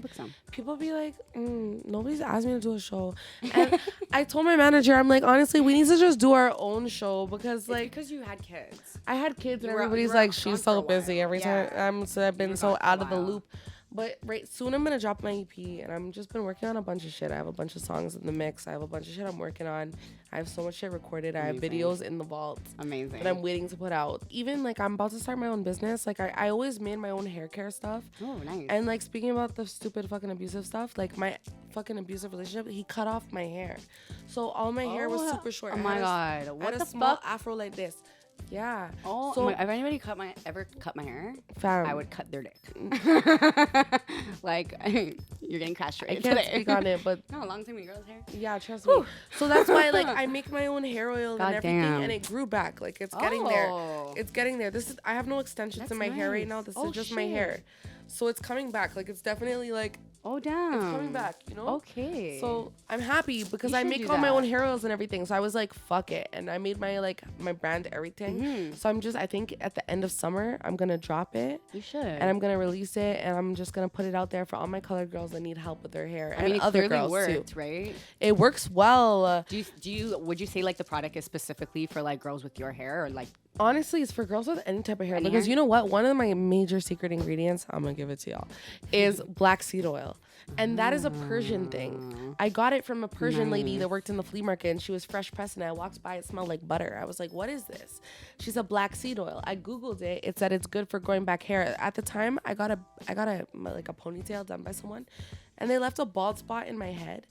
people be like, nobody's asked me to do a show, and I told my manager, I'm like, honestly, we need to just do our own show because like because you had kids. I had kids, and everybody's like, she's so busy every time. So I've been so out of the loop. But soon I'm gonna drop my EP, and I'm just been working on a bunch of shit. I have a bunch of songs in the mix. I have a bunch of shit I'm working on. I have so much shit recorded. I have videos in the vault. Amazing. That I'm waiting to put out. Even like I'm about to start my own business. Like I always made my own hair care stuff. Oh, nice. And like speaking about the stupid fucking abusive stuff, like my fucking abusive relationship, he cut off my hair. So all my hair was super short. Oh my god. What the small afro like this. Yeah. Oh, so if anybody ever cut my hair, fam, I would cut their dick. Like you're getting castrated. I can't speak on it, but no, long time in girls' hair. Yeah, trust me. So that's why like I make my own hair oil and everything, and it grew back. Like it's getting there. It's getting there. I have no extensions in my hair right now. This is just my hair. So it's coming back. Like it's definitely like. Oh damn! It's coming back, you know. Okay. So I'm happy because I make all my own hair oils and everything. So I was like, fuck it, and I made my brand everything. Mm-hmm. So I think at the end of summer I'm gonna drop it. You should. And I'm gonna release it, and I'm just gonna put it out there for all my colored girls that need help with their hair, I mean, and other girls worked, too. Right? It works well. Would you say like the product is specifically for like girls with your hair or like? Honestly, it's for girls with any type of hair. Because you know what? One of my major secret ingredients, I'm going to give it to y'all, is black seed oil. And that is a Persian thing. I got it from a Persian lady that worked in the flea market, and she was fresh pressed, and I walked by, it smelled like butter. I was like, what is this? She said black seed oil. I Googled it. It said it's good for growing back hair. At the time, I got a ponytail done by someone, and they left a bald spot in my head.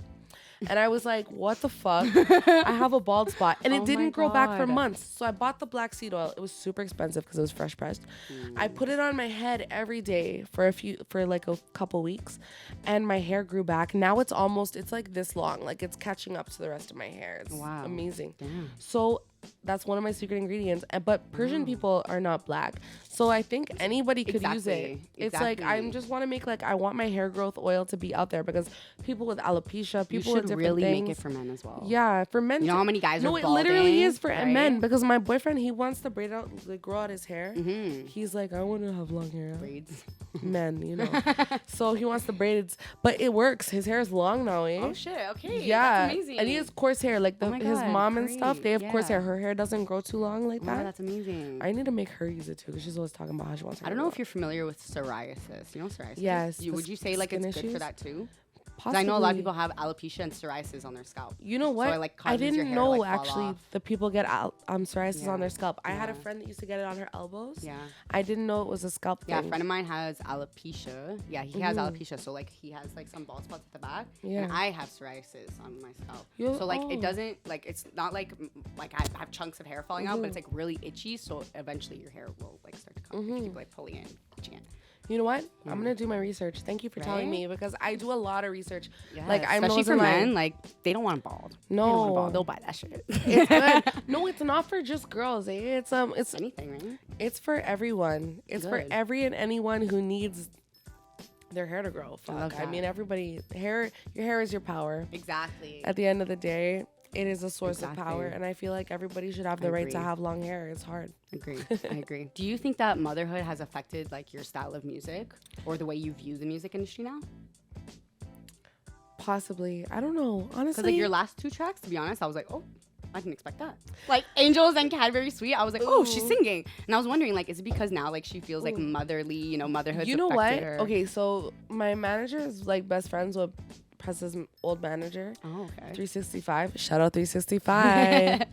And I was like, what the fuck? I have a bald spot. And it didn't grow back for months. So I bought the black seed oil. It was super expensive because it was fresh pressed. I put it on my head every day for like a couple weeks. And my hair grew back. Now it's like this long. Like it's catching up to the rest of my hair. It's amazing. Damn. So that's one of my secret ingredients. But Persian people are not black. So I think anybody could use it. It's like, I just want to make I want my hair growth oil to be out there because people with alopecia, people with different really things. Make it for men as well. Yeah, for men. You know how many guys are balding? No, it literally is for men because my boyfriend, he wants to braid out, grow out his hair. Mm-hmm. He's like, I want to have long hair. Braids. Men, you know. So he wants the braids, but it works. His hair is long now, eh? Oh shit, okay. Yeah. That's amazing. And he has coarse hair. Like his mom and stuff, they have coarse hair. Her hair doesn't grow too long like that. Oh, that's amazing. I need to make her use it too because she's always talking about how she wants her I don't know if you're familiar with psoriasis. You know psoriasis? Yes. Would you say like it's good for that too? Possibly. I know a lot of people have alopecia and psoriasis on their scalp. You know what? So I didn't know actually the people get psoriasis on their scalp. I had a friend that used to get it on her elbows. Yeah. I didn't know it was a scalp thing. Yeah, a friend of mine has alopecia. Yeah, he has alopecia. So like he has like some bald spots at the back. Yeah. And I have psoriasis on my scalp. So like it doesn't it's not like I have chunks of hair falling out, but it's like really itchy. So eventually your hair will like start to come if you keep like pulling it. You know what? I'm gonna do my research. Thank you for telling me because I do a lot of research. Yes. Like I'm especially for men, like they don't want bald. No, they'll buy that shit. It's good. No, it's not for just girls. It's anything, right? It's for everyone. It's for every and anyone who needs their hair to grow. Fuck. I mean, everybody. Your hair is your power. Exactly. At the end of the day, it is a source of power, and I feel like everybody should have the right to have long hair. It's hard. I agree. Do you think that motherhood has affected like your style of music or the way you view the music industry now? Possibly. I don't know. Honestly. Because like your last two tracks, to be honest, I was like, oh, I didn't expect that. Like Angels and Cadbury Sweet, I was like, oh, she's singing. And I was wondering, like, is it because now like she feels like motherly, motherhood? You know what? Her? Okay, so my manager is like best friends with Press's old manager. Oh, okay. 365. Shout out 365.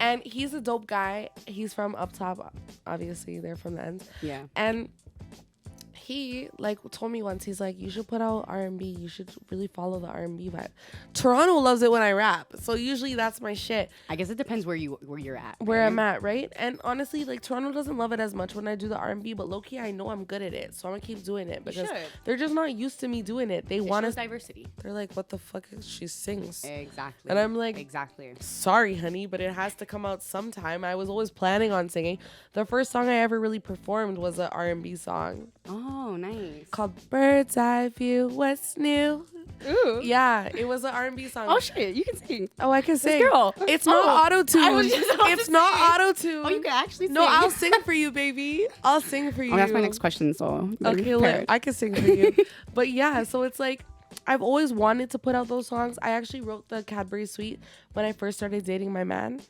And he's a dope guy. He's from up top, obviously. They're from the ends. Yeah. And he like told me once, he's like, you should put out R&B. You should really follow the R&B vibe. Toronto loves it when I rap, so usually that's my shit. I guess it depends where you're at. Where I'm at, right? And honestly, like Toronto doesn't love it as much when I do the R&B, but low-key I know I'm good at it, so I'm gonna keep doing it because they're just not used to me doing it. They want us diversity. They're like, what the fuck is she sings? Exactly. And I'm like, exactly. Sorry, honey, but it has to come out sometime. I was always planning on singing. The first song I ever really performed was an R&B song. Oh, nice. Called Bird's Eye View, What's New? Ooh. Yeah, it was an R&B song. Oh, shit, you can sing. Oh, I can sing. Girl. It's not auto-tune. It's not auto-tune. Oh, you can actually sing. No, I'll sing for you, baby. I'll sing for you. Oh, that's my next question, so. Okay, I can sing for you. But yeah, so it's like, I've always wanted to put out those songs. I actually wrote the Cadbury Suite when I first started dating my man.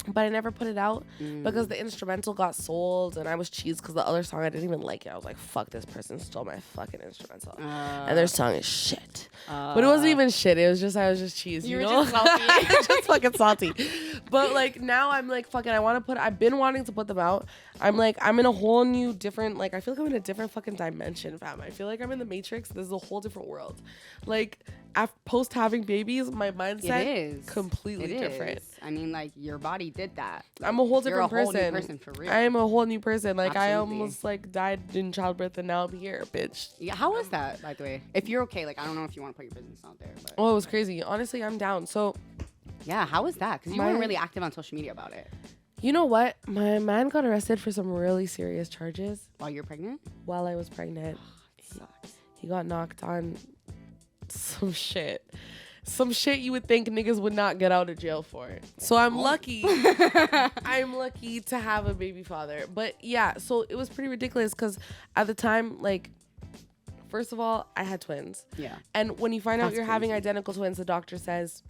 But I never put it out because the instrumental got sold and I was cheesed because the other song I didn't even like it. I was like, fuck, this person stole my fucking instrumental. And their song is shit. But it wasn't even shit. It was just, I was just cheesed, you know? Just salty. Just fucking salty. But like now I'm like, fuck it, I've been wanting to put them out. I'm like, I'm in a whole new different, like, I feel like I'm in a different fucking dimension, fam. I feel like I'm in the Matrix. This is a whole different world. Like, post having babies, my mindset is completely different. I mean, like, your body did that. Like, I'm a whole different person. You're a whole new person for real. I am a whole new person. Like, Absolutely. I almost, like, died in childbirth and now I'm here, bitch. Yeah, how was that, by the way? If you're okay, like, I don't know if you want to put your business out there. But. Oh, it was crazy. Honestly, I'm down. So, yeah, how was that? Because you weren't really active on social media about it. You know what? My man got arrested for some really serious charges. While you're pregnant? While I was pregnant. Sucks. He got knocked on some shit. Some shit you would think niggas would not get out of jail for. So I'm lucky. I'm lucky to have a baby father. But yeah, so it was pretty ridiculous because at the time, like, first of all, I had twins. Yeah. And when you find out you're having crazy. identical twins, the doctor says,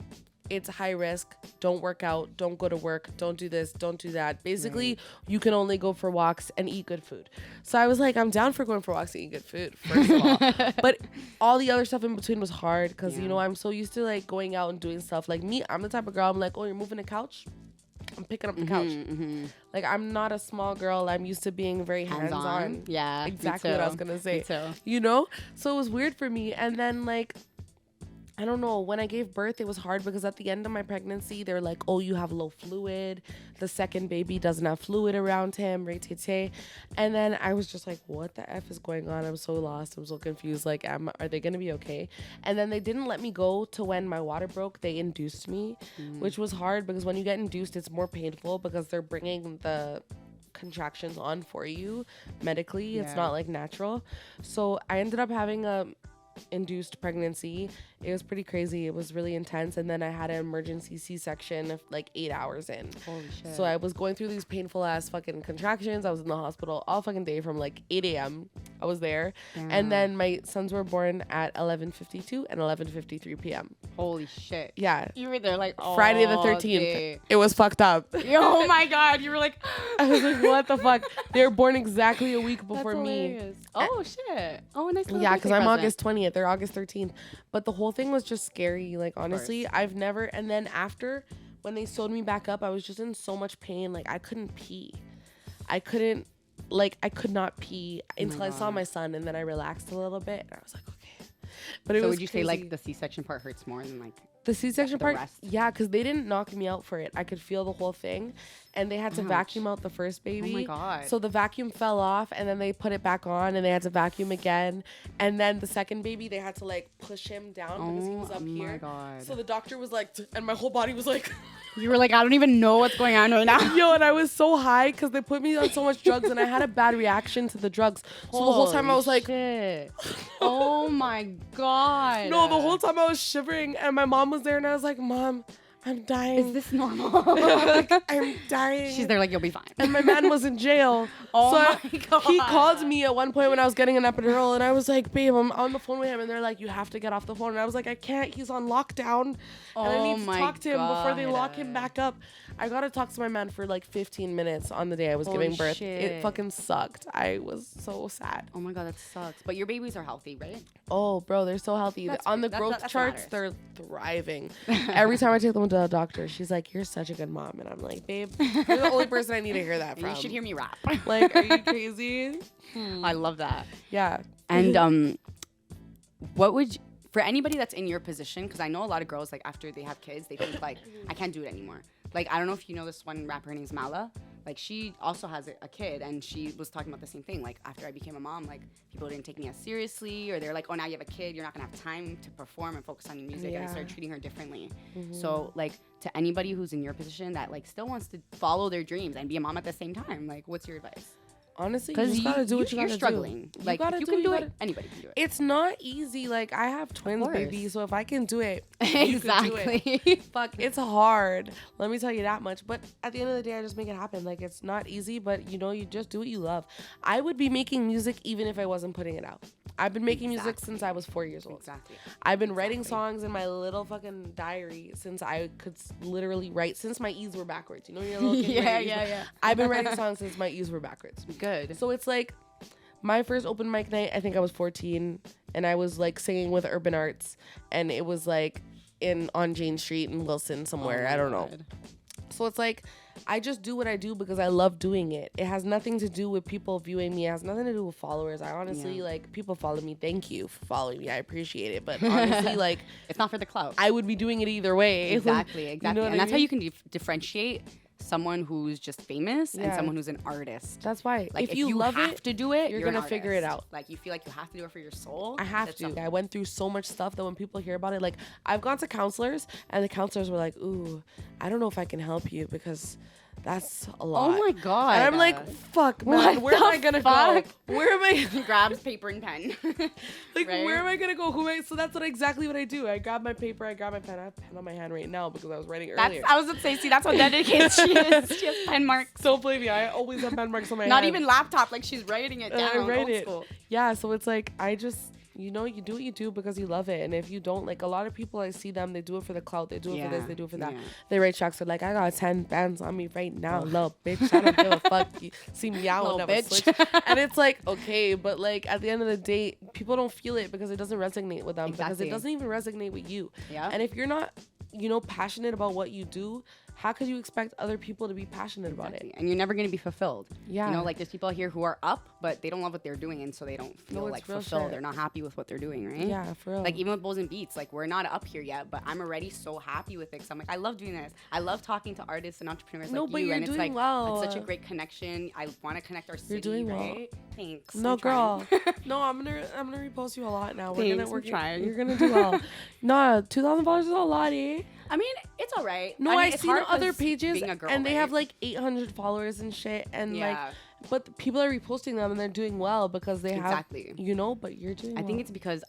it's high risk. Don't work out. Don't go to work. Don't do this. Don't do that. Basically, you can only go for walks and eat good food. So I was like, I'm down for going for walks and eat good food, first of all. But all the other stuff in between was hard because, you know, I'm so used to, like, going out and doing stuff. Like, me, I'm the type of girl, I'm like, oh, you're moving a couch? I'm picking up the couch. Like, I'm not a small girl. I'm used to being very hands-on. Yeah. Exactly what I was going to say. Me too. You know? So it was weird for me. And then, like, I don't know. When I gave birth, it was hard because at the end of my pregnancy, they were like, oh, you have low fluid. The second baby doesn't have fluid around him. And then I was just like, what the F is going on? I'm so lost. I'm so confused. Like, are they going to be okay? And then they didn't let me go to when my water broke. They induced me, which was hard because when you get induced, it's more painful because they're bringing the contractions on for you medically. It's not like natural. So I ended up having a induced pregnancy. It was pretty crazy. It was really intense. And then I had an emergency C-section like 8 hours in. Holy shit. So I was going through these painful ass fucking contractions. I was in the hospital all fucking day from like 8 a.m. I was there. Damn. And then my sons were born at 11:52 and 11:53 p.m. Holy shit. Yeah. You were there like Friday the 13th. Day. It was fucked up. Oh my God. You were like, I was like, what the fuck? They were born exactly a week before me. Oh shit. Oh, nice. Yeah, because I'm August 20th. They're August 13th. But the whole thing was just scary. Like, honestly, I've never. And then after, when they sewed me back up, I was just in so much pain. Like, I couldn't pee. I could not pee until I saw my son. And then I relaxed a little bit. And I was like, okay. But it was would you crazy. say, like, the C-section part hurts more than, like, the C-section part? rest? Yeah, because they didn't knock me out for it. I could feel the whole thing. And they had to vacuum out the first baby. Oh my God. So the vacuum fell off and then they put it back on and they had to vacuum again. And then the second baby, they had to like push him down because he was up here. Oh my God. So the doctor was like, and my whole body was like. You were like, I don't even know what's going on right now. Yo, and I was so high because they put me on so much drugs and I had a bad reaction to the drugs. So the whole time I was like. Shit. Oh my God. No, the whole time I was shivering and my mom was there and I was like, Mom, I'm dying. Is this normal? Like, I'm dying. She's there like, you'll be fine. And my man was in jail. Oh so my God. He called me at one point when I was getting an epidural and I was like, babe, I'm on the phone with him. And they're like, you have to get off the phone. And I was like, I can't. He's on lockdown. And I need to talk to him before they lock him back up. I got to talk to my man for like 15 minutes on the day I was giving birth. Shit. It fucking sucked. I was so sad. Oh my God, that sucks. But your babies are healthy, right? Oh, bro, they're so healthy. That's on the great. growth That's charts, what they're thriving. Every time I take them to a doctor. She's like, you're such a good mom. And I'm like, babe, you're the only person I need to hear that from. You should hear me rap. Like, are you crazy? I love that. Yeah. And what would for anybody that's in your position, because I know a lot of girls, like, after they have kids, they think, like, I can't do it anymore. Like, I don't know if you know this one rapper, her name's Mala. Like, she also has a kid, and she was talking about the same thing. Like, after I became a mom, like, people didn't take me as seriously, or they're like, oh, now you have a kid, you're not going to have time to perform and focus on your music, and I started treating her differently. So, like, to anybody who's in your position that, like, still wants to follow their dreams and be a mom at the same time, like, what's your advice? Honestly, you just gotta do what you gotta do. You're struggling. Like, if you can do it, anybody can do it. It's not easy. Like, I have twins, baby, so if I can do it, exactly. You can do it. Fuck, it's hard. Let me tell you that much. But at the end of the day, I just make it happen. Like, it's not easy, but you know, you just do what you love. I would be making music even if I wasn't putting it out. I've been making music since I was 4 years old. Exactly. I've been writing songs in my little fucking diary since I could literally write, since my E's were backwards. You know, you're a little kid. Yeah. I've been writing songs since my E's were backwards. Good. So it's like, my first open mic night, I think I was 14, and I was like singing with Urban Arts, and it was like on Jane Street in Wilson somewhere. I don't know. So it's like, I just do what I do because I love doing it. It has nothing to do with people viewing me. It has nothing to do with followers. I honestly, like, people follow me. Thank you for following me. I appreciate it. But honestly, like, it's not for the clout. I would be doing it either way. Exactly. You know and that's how you can differentiate someone who's just famous and someone who's an artist. That's why. Like, if you love have to do it, you're gonna figure it out. Like, you feel like you have to do it for your soul. I have to. I went through so much stuff that when people hear about it, like, I've gone to counselors and the counselors were like, ooh, I don't know if I can help you because that's a lot. Oh my God. And I'm like, fuck, man, where am I gonna go? Where am I? Grabs paper and pen. Like, where am I gonna go? So that's exactly what I do. I grab my paper, I grab my pen. I have pen on my hand right now because I was writing earlier. I was gonna say, see, that's what dedicated she is. She has pen marks. So flavy. I always have pen marks on my hand. Not even laptop, like she's writing it down. I write old it. School. Yeah, so it's like, I just, you know, you do what you do because you love it. And if you don't, like, a lot of people, I see them, they do it for the clout, they do it for this, they do it for that. They write tracks, they're like, I got 10 bands on me right now, little bitch. I don't give a fuck. You see me out, little never bitch. switch. And it's like, okay, but like, at the end of the day, people don't feel it because it doesn't resonate with them. Because it doesn't even resonate with you. Yeah. And if you're not, you know, passionate about what you do, how could you expect other people to be passionate about it? And you're never going to be fulfilled. Yeah. You know, like, there's people here who are up, but they don't love what they're doing, and so they don't feel like fulfilled. They're not happy with what they're doing, right? Yeah, for real. Like, even with Bowlznbeatz, like, we're not up here yet, but I'm already so happy with it because I'm like, I love doing this. I love talking to artists and entrepreneurs like you. You're and doing it's like, well. It's such a great connection. I want to connect our city, You're doing right? well. Thanks. No, girl. No, I'm gonna repost you a lot now. We're trying. You're gonna do well. No, 2,000 followers is a lot, eh? I mean, it's all right. No, I see the other pages girl, and they have like 800 followers and shit, and like, but people are reposting them and they're doing well because they have, you know. But you're doing. I think it's because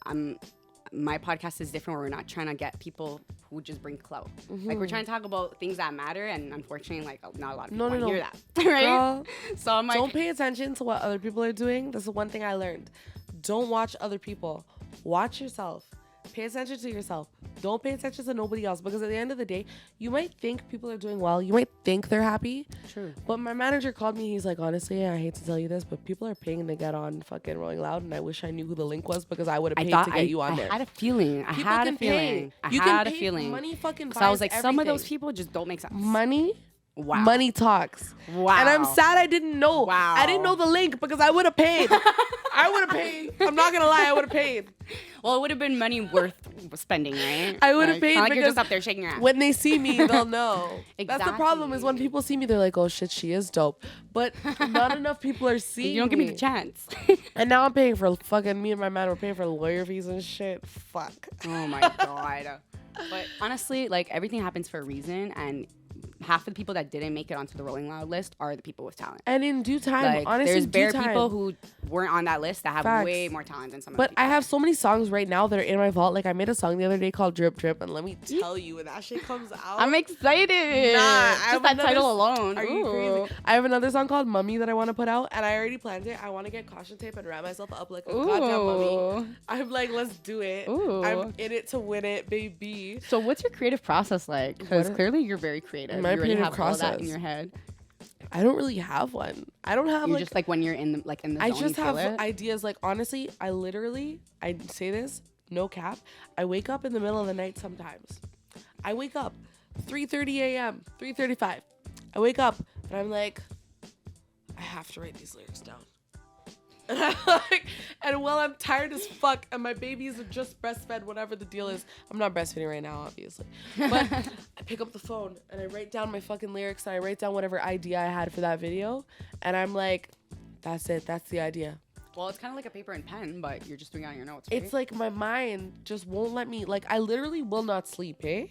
my podcast is different. Where we're not trying to get people who just bring clout. Like, we're trying to talk about things that matter, and unfortunately, like, not a lot of people want to hear that, right? Girl, so I'm like, don't pay attention to what other people are doing. This is one thing I learned. Don't watch other people. Watch yourself. Pay attention to yourself. Don't pay attention to nobody else, because at the end of the day, you might think people are doing well. You might think they're happy. True. But my manager called me. He's like, honestly, I hate to tell you this, but people are paying to get on fucking Rolling Loud, and I wish I knew who the link was because I would have paid to get you on there. I had a feeling. I had a feeling. Money fucking buys So I was like, everything. some of those people just don't make sense. Money. Wow. Money talks. Wow. And I'm sad I didn't know. Wow. I didn't know the link because I would have paid. I would have paid. I'm not gonna lie, I would have paid. Well, it would have been money worth spending, right? I would have paid. Like, you're just up there shaking your ass. When they see me, they'll know. Exactly. That's the problem, is when people see me, they're like, oh shit, she is dope. But not enough people are seeing me. You don't give me the chance. And now I'm paying for fucking, me and my man, we're paying for lawyer fees and shit. Fuck. Oh my God. But honestly, like, everything happens for a reason, and half of the people that didn't make it onto the Rolling Loud list are the people with talent. And in due time, like, honestly, there's bare people who weren't on that list that have way more talent than some of the people. But I have so many songs right now that are in my vault. Like, I made a song the other day called Drip Drip, and let me tell you, when that shit comes out, I'm excited. Just that title alone. Are you crazy? I have another song called Mummy that I want to put out, and I already planned it. I want to get caution tape and wrap myself up like a goddamn mummy. I'm like, let's do it. I'm in it to win it, baby. So what's your creative process like? Because clearly you're very creative. My you already creative have process. all that in your head. I don't really have one. I don't have, you like, just like when you're in the zone, I just have it? ideas. Like, honestly, I say this, no cap, I wake up in the middle of the night sometimes. I wake up 3:30 a.m., 3:35. I wake up and I'm like, I have to write these lyrics down. And I'm like, and while I'm tired as fuck and my babies are just breastfed, whatever the deal is, I'm not breastfeeding right now, obviously. But I pick up the phone and I write down my fucking lyrics and I write down whatever idea I had for that video. And I'm like, that's it. That's the idea. Well, it's kind of like a paper and pen, but you're just doing it on your notes, right? It's like my mind just won't let me, like, I literally will not sleep, eh?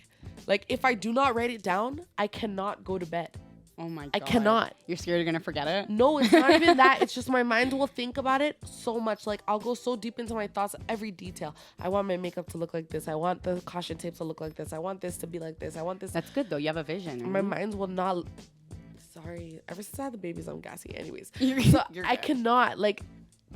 Like, if I do not write it down, I cannot go to bed. Oh my God. I cannot. You're scared you're going to forget it? No, it's not even that. It's just my mind will think about it so much. Like, I'll go so deep into my thoughts, every detail. I want my makeup to look like this. I want the caution tapes to look like this. I want this to be like this. I want this. That's good, though. You have a vision. My mind will not. Sorry. Ever since I had the babies, I'm gassy. Anyways. You're I cannot. Like,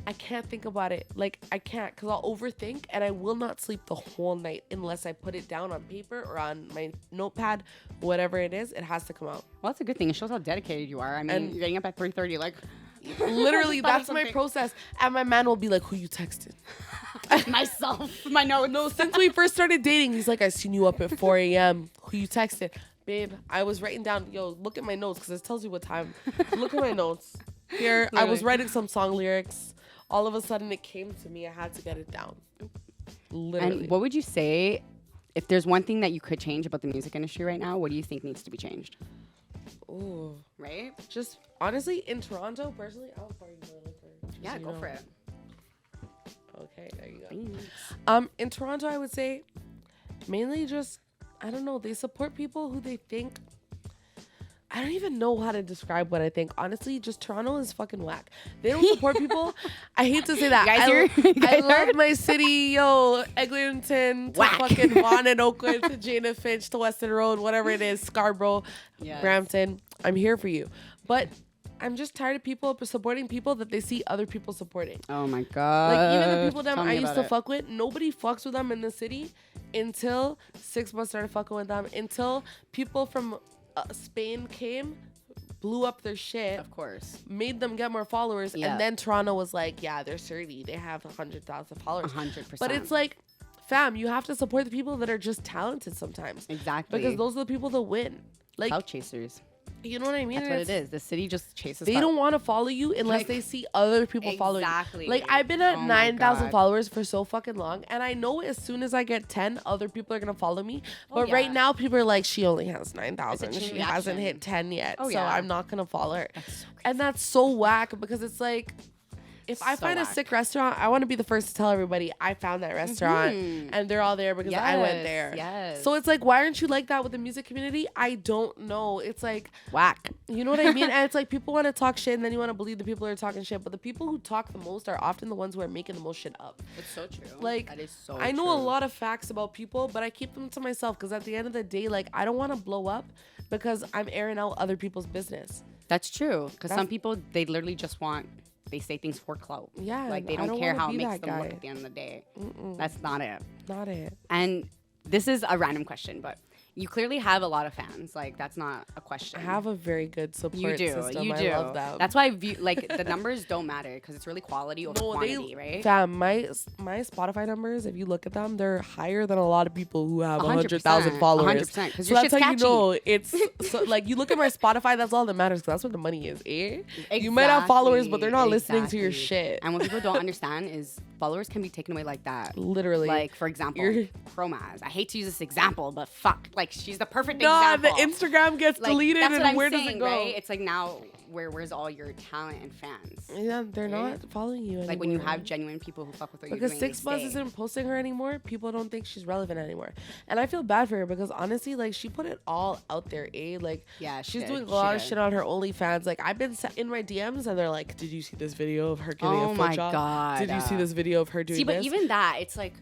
I can't think about it. Like, I can't, because I'll overthink and I will not sleep the whole night unless I put it down on paper or on my notepad, whatever it is. It has to come out. Well, that's a good thing. It shows how dedicated you are. I mean, you're getting up at 3:30, like... Literally, that's my process. And my man will be like, who you texted? Myself. My notes. No, since we first started dating, he's like, I seen you up at 4 a.m. Who you texted? Babe, I was writing down, yo, look at my notes, because it tells you what time. Look at my notes. Here, literally. I was writing some song lyrics. All of a sudden, it came to me. I had to get it down. Literally. And what would you say, if there's one thing that you could change about the music industry right now, what do you think needs to be changed? Ooh. Right? Just, honestly, in Toronto, personally, I'll pour you more liquor. Yeah, go for it. Okay, there you go. In Toronto, I would say, mainly just, I don't know, they support people who they think... I don't even know how to describe what I think. Honestly, just Toronto is fucking whack. They don't support people. I hate to say that. I love my city, yo, Eglinton to fucking Vaughan and Oakland to Jane Finch to Weston Road, whatever it is, Scarborough, Brampton. I'm here for you. But I'm just tired of people supporting people that they see other people supporting. Oh my God. Like, even the people that I used to fuck with, nobody fucks with them in the city until 6 months started fucking with them, until people from... Spain came, blew up their shit, of course, made them get more followers, and then Toronto was like, yeah, they're sturdy, they have 100,000 followers. 100%. But it's like, fam, you have to support the people that are just talented sometimes. Exactly. Because those are the people that win. Like, clout chasers. You know what I mean? That's what it is. The city just chases. They don't want to follow you unless they see other people following you. Exactly. Like, I've been at 9,000 followers for so fucking long, and I know as soon as I get 10, other people are gonna follow me. But right now, people are like, she only has 9,000. She hasn't hit 10 yet, so I'm not gonna follow her. And that's so whack, because it's like, if I find a sick restaurant, I want to be the first to tell everybody I found that restaurant, and they're all there because I went there. Yes. So it's like, why aren't you like that with the music community? I don't know. It's like whack. You know what I mean? And it's like, people want to talk shit, and then you want to believe the people who are talking shit. But the people who talk the most are often the ones who are making the most shit up. It's so true. Like, that is so I know a lot of facts about people, but I keep them to myself, because at the end of the day, like, I don't want to blow up because I'm airing out other people's business. That's true. Because some people, they literally just want... They say things for clout. Yeah. Like, they don't care how it makes them look at the end of the day. That's not it. Not it. And this is a random question, but you clearly have a lot of fans. Like, that's not a question. I have a very good support system. You do. I love that. That's why the numbers don't matter, because it's really quality over quantity, right? Fam, my Spotify numbers, if you look at them, they're higher than a lot of people who have 100,000 followers. 100%. Because so that's how you know it's so, like, you look at my Spotify, that's all that matters, because that's what the money is, eh? Exactly. You might have followers, but they're not listening to your shit. And what people don't understand is followers can be taken away like that. Literally. Like, for example, Chromaz. I hate to use this example, but fuck. Like, she's the perfect example. The Instagram gets deleted, and where does it go? Right? It's like, now, where's all your talent and fans? Yeah, they're not following you anymore. Like, when you have genuine people who fuck with what you're doing, because 6 months isn't posting her anymore, people don't think she's relevant anymore. And I feel bad for her, because honestly, like, she put it all out there, eh? Like, yeah, she's doing a lot of shit on her OnlyFans. Like, I've been in my DMs, and they're like, did you see this video of her getting a foot job? God. Did you see this video of her doing this? But even that, it's like...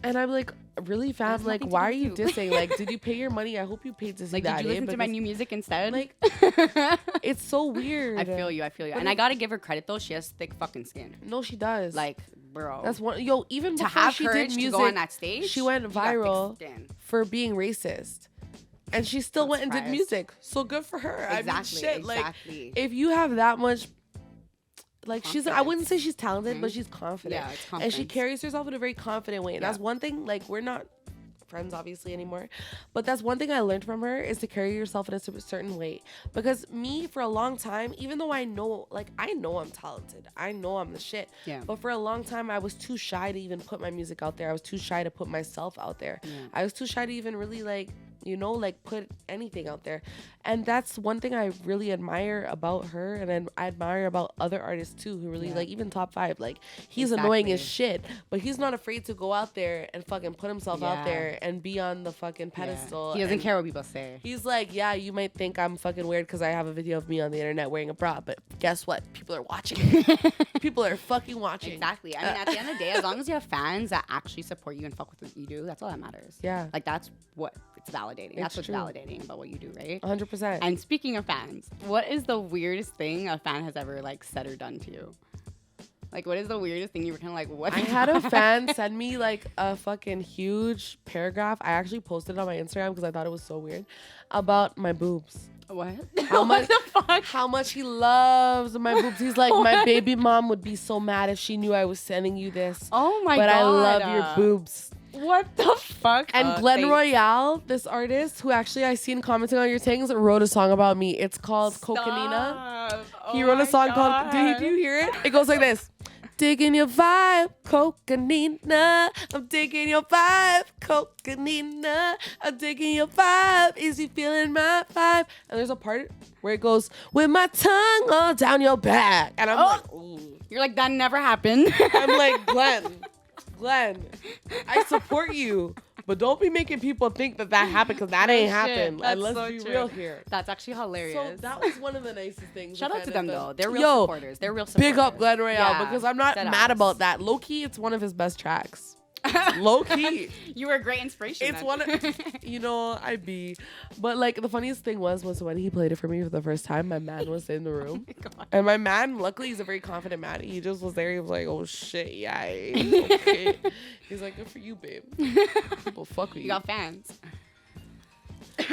And I'm like, really, fam? Like, why are you dissing? Like, did you pay your money? I hope you paid to see that. Did you listen to my new music instead? Like, it's so weird. I feel you. And I gotta give her credit, though. She has thick fucking skin. No, she does. Like, bro. That's one. Yo, even to before have she did music, to go on that stage, she went viral for being racist. And she still went and did music. So good for her. Exactly. I mean, shit. Exactly. Like, if you have that much... Like, I wouldn't say she's talented, but she's confident. Yeah, it's confident. And she carries herself in a very confident way. And that's one thing, like, we're not friends obviously anymore. But that's one thing I learned from her, is to carry yourself in a certain way. Because me, for a long time, even though I know I'm talented, I know I'm the shit. Yeah. But for a long time, I was too shy to even put my music out there. I was too shy to put myself out there. Yeah. I was too shy to even really put anything out there. And that's one thing I really admire about her, and then I admire about other artists too, who really even top 5. Like, he's annoying as shit, but he's not afraid to go out there and fucking put himself out there and be on the fucking pedestal. He doesn't care what people say. He's like, yeah, you might think I'm fucking weird because I have a video of me on the internet wearing a bra, but guess what? People are watching. People are fucking watching. Exactly. I mean, at the end of the day, as long as you have fans that actually support you and fuck with what you do, that's all that matters. Yeah. Like, that's what it's validating. That's what's validating about what you do, right? 100%. And speaking of fans, what is the weirdest thing a fan has ever like said or done to you? Like, what is the weirdest thing you were kind of like, what? I had a fan send me like a fucking huge paragraph. I actually posted it on my Instagram because I thought it was so weird, about my boobs. What? How much? What the fuck? How much he loves my boobs. He's like, my baby mom would be so mad if she knew I was sending you this. Oh my but god! But I love your boobs. What the fuck? And Glenn Royale, this artist who actually I seen commenting on your things, wrote a song about me. It's called Cocanina. He wrote a song called. Do you hear it? It goes like this. Digging your vibe, Cocanina. I'm digging your vibe, Cocanina. I'm digging your vibe. Is you feeling my vibe? And there's a part where it goes, with my tongue all down your back. And I'm like, ooh. You're like, that never happened. I'm like, Glenn, I support you, but don't be making people think that happened, because that ain't happened. And let's be real here. That's actually hilarious. So that was one of the nicest things. Shout out to them though. They're real supporters. They're real supporters. Big up Glenn Royale, because I'm not mad about that. Low key, it's one of his best tracks. Low key. You were a great inspiration. It's one of, but like the funniest thing was when he played it for me for the first time, my man was in the room. Oh my and my man, luckily he's a very confident man. He just was there. He was like, oh shit, yeah. Okay. He's like, good for you, babe. People fuck with you. You got fans.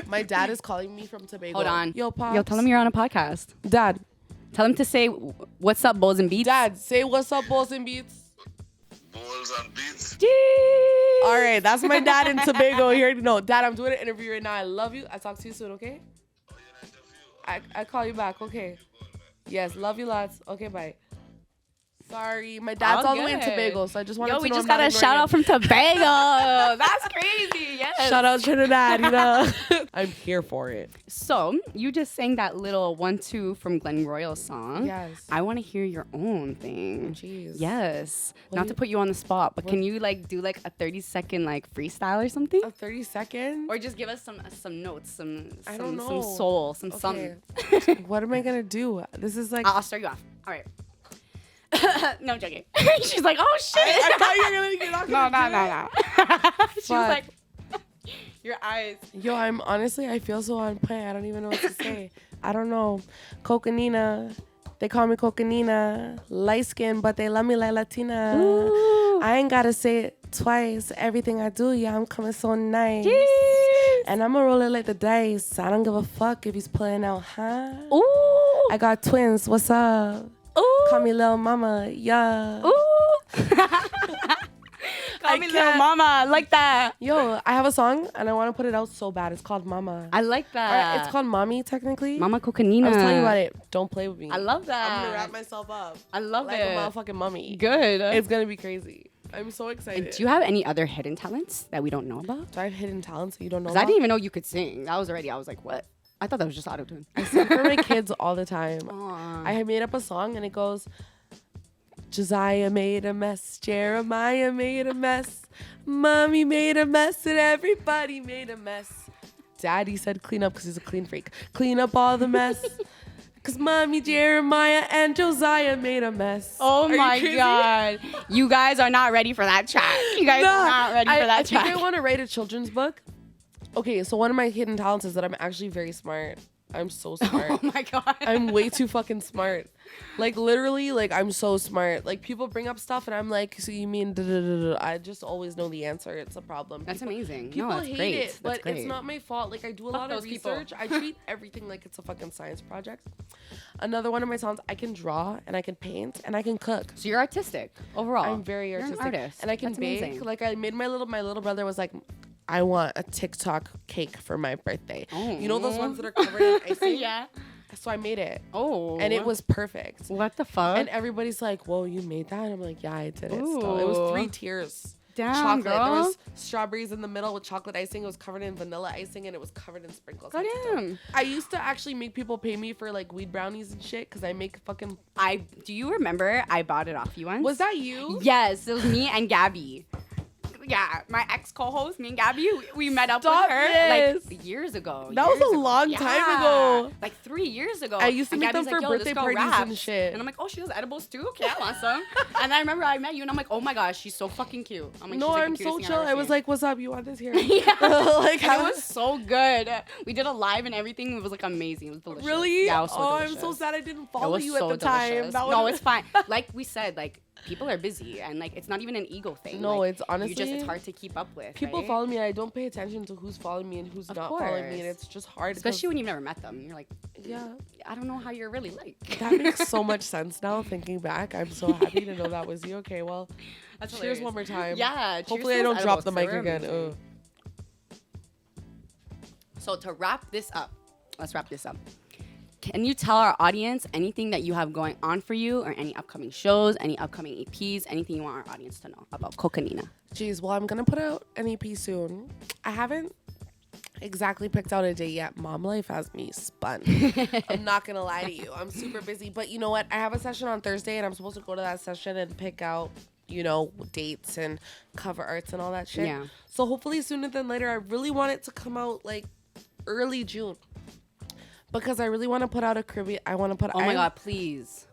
My dad is calling me from Tobago. Hold on. Yo, Pops. Yo, tell him you're on a podcast. Dad. Tell him to say, what's up, Bowlznbeatz? Dad, say what's up, Bowlznbeatz. Bowlznbeatz. All right, that's my dad in Tobago. You already know. Dad, I'm doing an interview right now. I love you. I'll talk to you soon, okay? Oh, you're an interview? I call you back, okay? Yes, love you lots. Okay, bye. Sorry, my dad's all the way in Tobago, so I just wanted to know. We just got a shout out from Tobago. That's crazy. Yes. Shout out Trinidad, you know. I'm here for it. So you just sang that little 1-2 from Glenn Royale's song. Yes. I want to hear your own thing. Jeez. Yes. Not to put you on the spot, but can you like do like a 30-second like freestyle or something? A 30-second? Or just give us some notes, some soul, something. What am I gonna do? This is like. I'll start you off. All right. No, I'm joking. She's like, oh shit. I thought you're No. She was like, your eyes. Yo, I feel so on point. I don't even know what to say. I don't know. Cocanina. They call me Cocanina. Light skin, but they love me like Latina. Ooh. I ain't gotta say it twice. Everything I do, yeah, I'm coming so nice. Jeez. And I'ma roll it like the dice. I don't give a fuck if he's playing out, huh? Ooh. I got twins. What's up? Ooh. Call me Lil Mama, yeah. Ooh. Call me Lil Mama, like that. Yo, I have a song and I want to put it out so bad. It's called Mama. I like that. It's called Mommy, technically. Mama Cocanina. I was telling you about it. Don't play with me. I love that. I'm gonna wrap myself up. I love like it. Like a motherfucking mummy. Good. It's gonna be crazy. I'm so excited. Do you have any other hidden talents that we don't know about? Do I have hidden talents that you don't know about? I didn't even know you could sing. I was like, what? I thought that was just auto-tune. I sing for my kids all the time. Aww. I had made up a song and it goes, Josiah made a mess, Jeremiah made a mess, Mommy made a mess, and everybody made a mess. Daddy said clean up because he's a clean freak. Clean up all the mess. Because Mommy, Jeremiah, and Josiah made a mess. Oh my God. You guys are not ready for that track. You guys are not ready for that track. I think I want to write a children's book. Okay, so one of my hidden talents is that I'm actually very smart. I'm so smart. Oh my God. I'm way too fucking smart. Like literally, like I'm so smart. Like people bring up stuff and I'm like, so you mean da-da-da-da. I just always know the answer. It's a problem. That's amazing. People that's hate great. it, but it's not my fault. Like I do a lot of research. I treat everything like it's a fucking science project. Another one of my talents, I can draw and I can paint and I can cook. So you're artistic overall. I'm very artistic. You're an artist. And I can That's bake. amazing. Like I made my little brother was like I want a TikTok cake for my birthday. Oh. You know those ones that are covered in icing? Yeah. So I made it. Oh. And it was perfect. What the fuck? And everybody's like, whoa, you made that? And I'm like, yeah, I did it still. It was 3 tiers. Damn, chocolate. girl. There was strawberries in the middle with chocolate icing. It was covered in vanilla icing and it was covered in sprinkles. Damn. I used to actually make people pay me for like weed brownies and shit because I make fucking. Do you remember I bought it off you once? Was that you? Yes, it was me and Gabby. Yeah, my ex co-host, me and Gabby, we met up Stop with her this. like years ago. That was a long time ago. Like 3 years ago. I used to And make them Gabby's for like, "Yo, birthday this girl parties and raps." shit. And I'm like, oh, she does edibles too? Okay, I want some. And I remember I met you and I'm like, oh my gosh, she's so fucking cute. I'm like, No, she's like I'm the so cutest thing chill. I've ever I was seen. like, what's up? You want this here? Yeah. Like, And it was so good. We did a live and everything. It was like amazing. It was delicious. Really? Yeah, it was so oh, delicious. I'm so sad I didn't It follow was you so at the time. delicious. That No, would've it's fine. Like we said, like people are busy and like it's not even an ego thing. No, like, it's honestly it's hard to keep up with. people right? follow me. I don't pay attention to who's following me and who's not following me, and course. it's just hard. Especially when you've never met them. You're like, yeah, I don't know how you're really like. that makes so much sense now. Thinking back, I'm so happy to know that was you. Okay, well, That's cheers hilarious. one more time. Yeah. cheers Hopefully to I those don't drop edibles, the 'cause mic they were again. amazing. Ugh. So to wrap this up, let's wrap this up. Can you tell our audience anything that you have going on for you, or any upcoming shows, any upcoming EPs, anything you want our audience to know about Coconina? Jeez, well, I'm gonna put out an EP soon. I haven't exactly picked out a date yet. Mom life has me spun. I'm not gonna lie to you. I'm super busy, but you know what? I have a session on Thursday, and I'm supposed to go to that session and pick out, you know, dates and cover arts and all that shit. Yeah. So hopefully sooner than later. I really want it to come out like early June. Because I really want to put out a Caribbean. I want to put. Oh my God, please,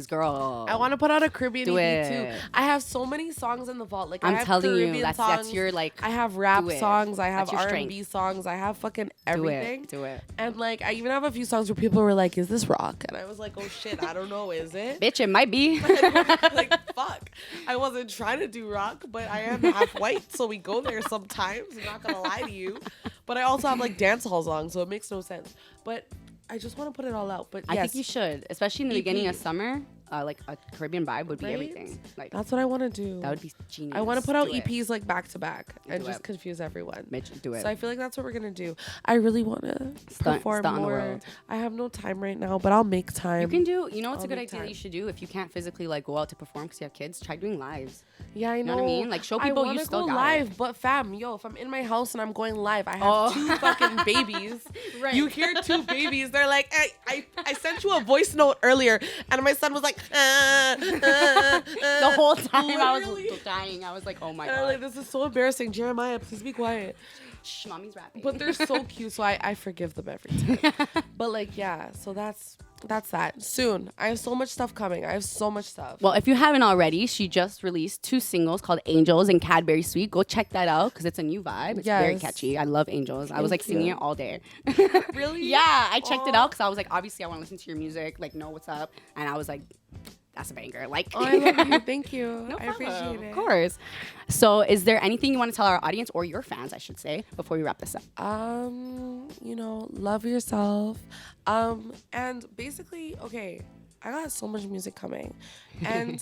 girl. I want to put out a Caribbean Do EP it. too. I have so many songs in the vault. Like I'm I have telling Caribbean you, that's songs. your like. I have rap do it. songs. I have That's your R&B songs. I have fucking Do everything. it. Do it. And like I even have a few songs where people were like, "Is this rock?" And I was like, "Oh shit, I don't know. Is it?" Bitch, it might be. Like fuck. I wasn't trying to do rock, but I am half white, so we go there sometimes. I'm not gonna lie to you. But I also have like dance hall songs, so it makes no sense. But I just want to put it all out. But I yes, think you should, especially in the EP. beginning of summer. Like a Caribbean vibe would be Right? everything. Like that's what I want to do. that would be genius. I want to put out Do it. EPs like back to back and do just it. confuse everyone. Mitch, do it. So I feel like that's what we're gonna do. I really want to perform stunt on the more. world. I have no time right now, but I'll make time. You can do, you know what's a I'll good make idea that time. you should do if you can't physically like go out to perform because you have kids? Try doing lives. Yeah, I know. You know what I mean? Like, show people I you wanna still go got live, it. but fam, yo, if I'm in my house and I'm going live, I have Oh. 2 fucking babies. Right. You hear 2 babies. They're like, I sent you a voice note earlier, and my son was like, The whole time I Literally. was dying. I was like, oh my And I'm God. like, this is so embarrassing. Jeremiah, please be quiet. Shh, mommy's rapping. But they're so cute, so I forgive them every time. But like, yeah, so that's that. Soon. I have so much stuff coming. I have so much stuff. Well, if you haven't already, she just released 2 singles called Angels and Cadbury Sweet. Go check that out because it's a new vibe. It's very Yes. catchy. I love Angels. I was like Thank singing you. it all day. Really? Yeah, I checked it out because I was like, obviously I want to listen to your music, like know what's up. And I was like, that's a banger. Like, Oh, I love you. Thank you. No I problem. appreciate it. Of course. So, is there anything you want to tell our audience or your fans, I should say, before we wrap this up? You know, love yourself. And basically, okay, I got so much music coming. And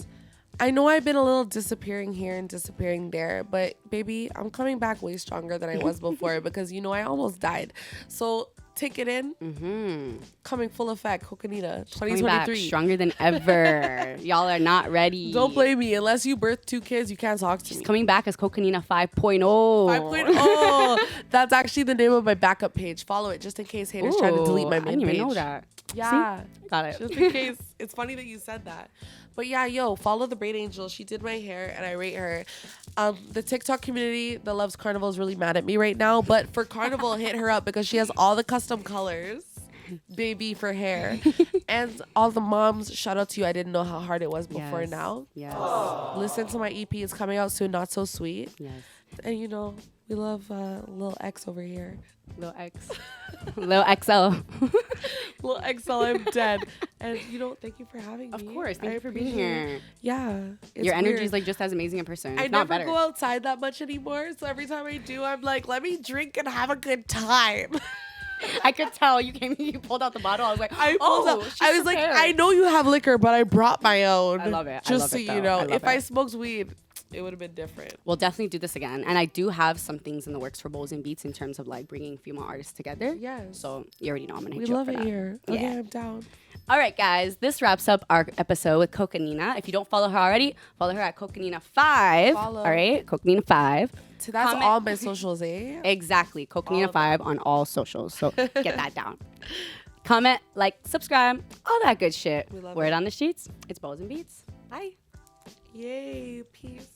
I know I've been a little disappearing here and disappearing there, but baby, I'm coming back way stronger than I was before because you know I almost died. So take it in. Coming full effect, Coconina, Coming back 2023. stronger than ever. Y'all are not ready. Don't blame me. Unless you birth 2 kids, you can't talk to me. Coming back as Coconina 5.0. 5.0. That's actually the name of my backup page. Follow it just in case haters try to delete my I main didn't page. even know that. Yeah. See? Got it. Just in case. It's funny that you said that. But yeah, yo, follow the Braid Angel. She did my hair and I rate her. The TikTok community that loves Carnival is really mad at me right now. But for Carnival, hit her up because she has all the custom colors. Baby for hair. And all the moms, shout out to you. I didn't know how hard it was before Yes. now. Yes. Listen to my EP. It's coming out soon. Not So Sweet. Yes. And you know, we love Lil X over here. Lil X. Lil XL. Lil XL, I'm dead. And you know, thank you for having me. Of course. Thank I you for being appreciate it. here. Yeah. it's Your energy weird. is like just as amazing in person. I if not never better. go outside that much anymore. So every time I do, I'm like, let me drink and have a good time. I could tell you came. You pulled out the bottle. I was like, I she's was like, prepared. I know you have liquor, but I brought my own. I love it. Just so you know, if I smoked weed, it would have been different. We'll definitely do this again. And I do have some things in the works for Bowlznbeatz in terms of like bringing female artists together. Yes. So you already know I'm gonna hit We you love up for it that. here. Yeah. Okay, I'm down. All right, guys. This wraps up our episode with Coconina. If you don't follow her already, follow her at Coconina5. Follow. All right, Coconina5. So that's Comment- all my socials, eh? Exactly, Coconina5 on all socials. So get that down. Comment, like, subscribe, all that good shit. We love Word it. on the streets. It's Bowlznbeatz. Bye. Yay, peace.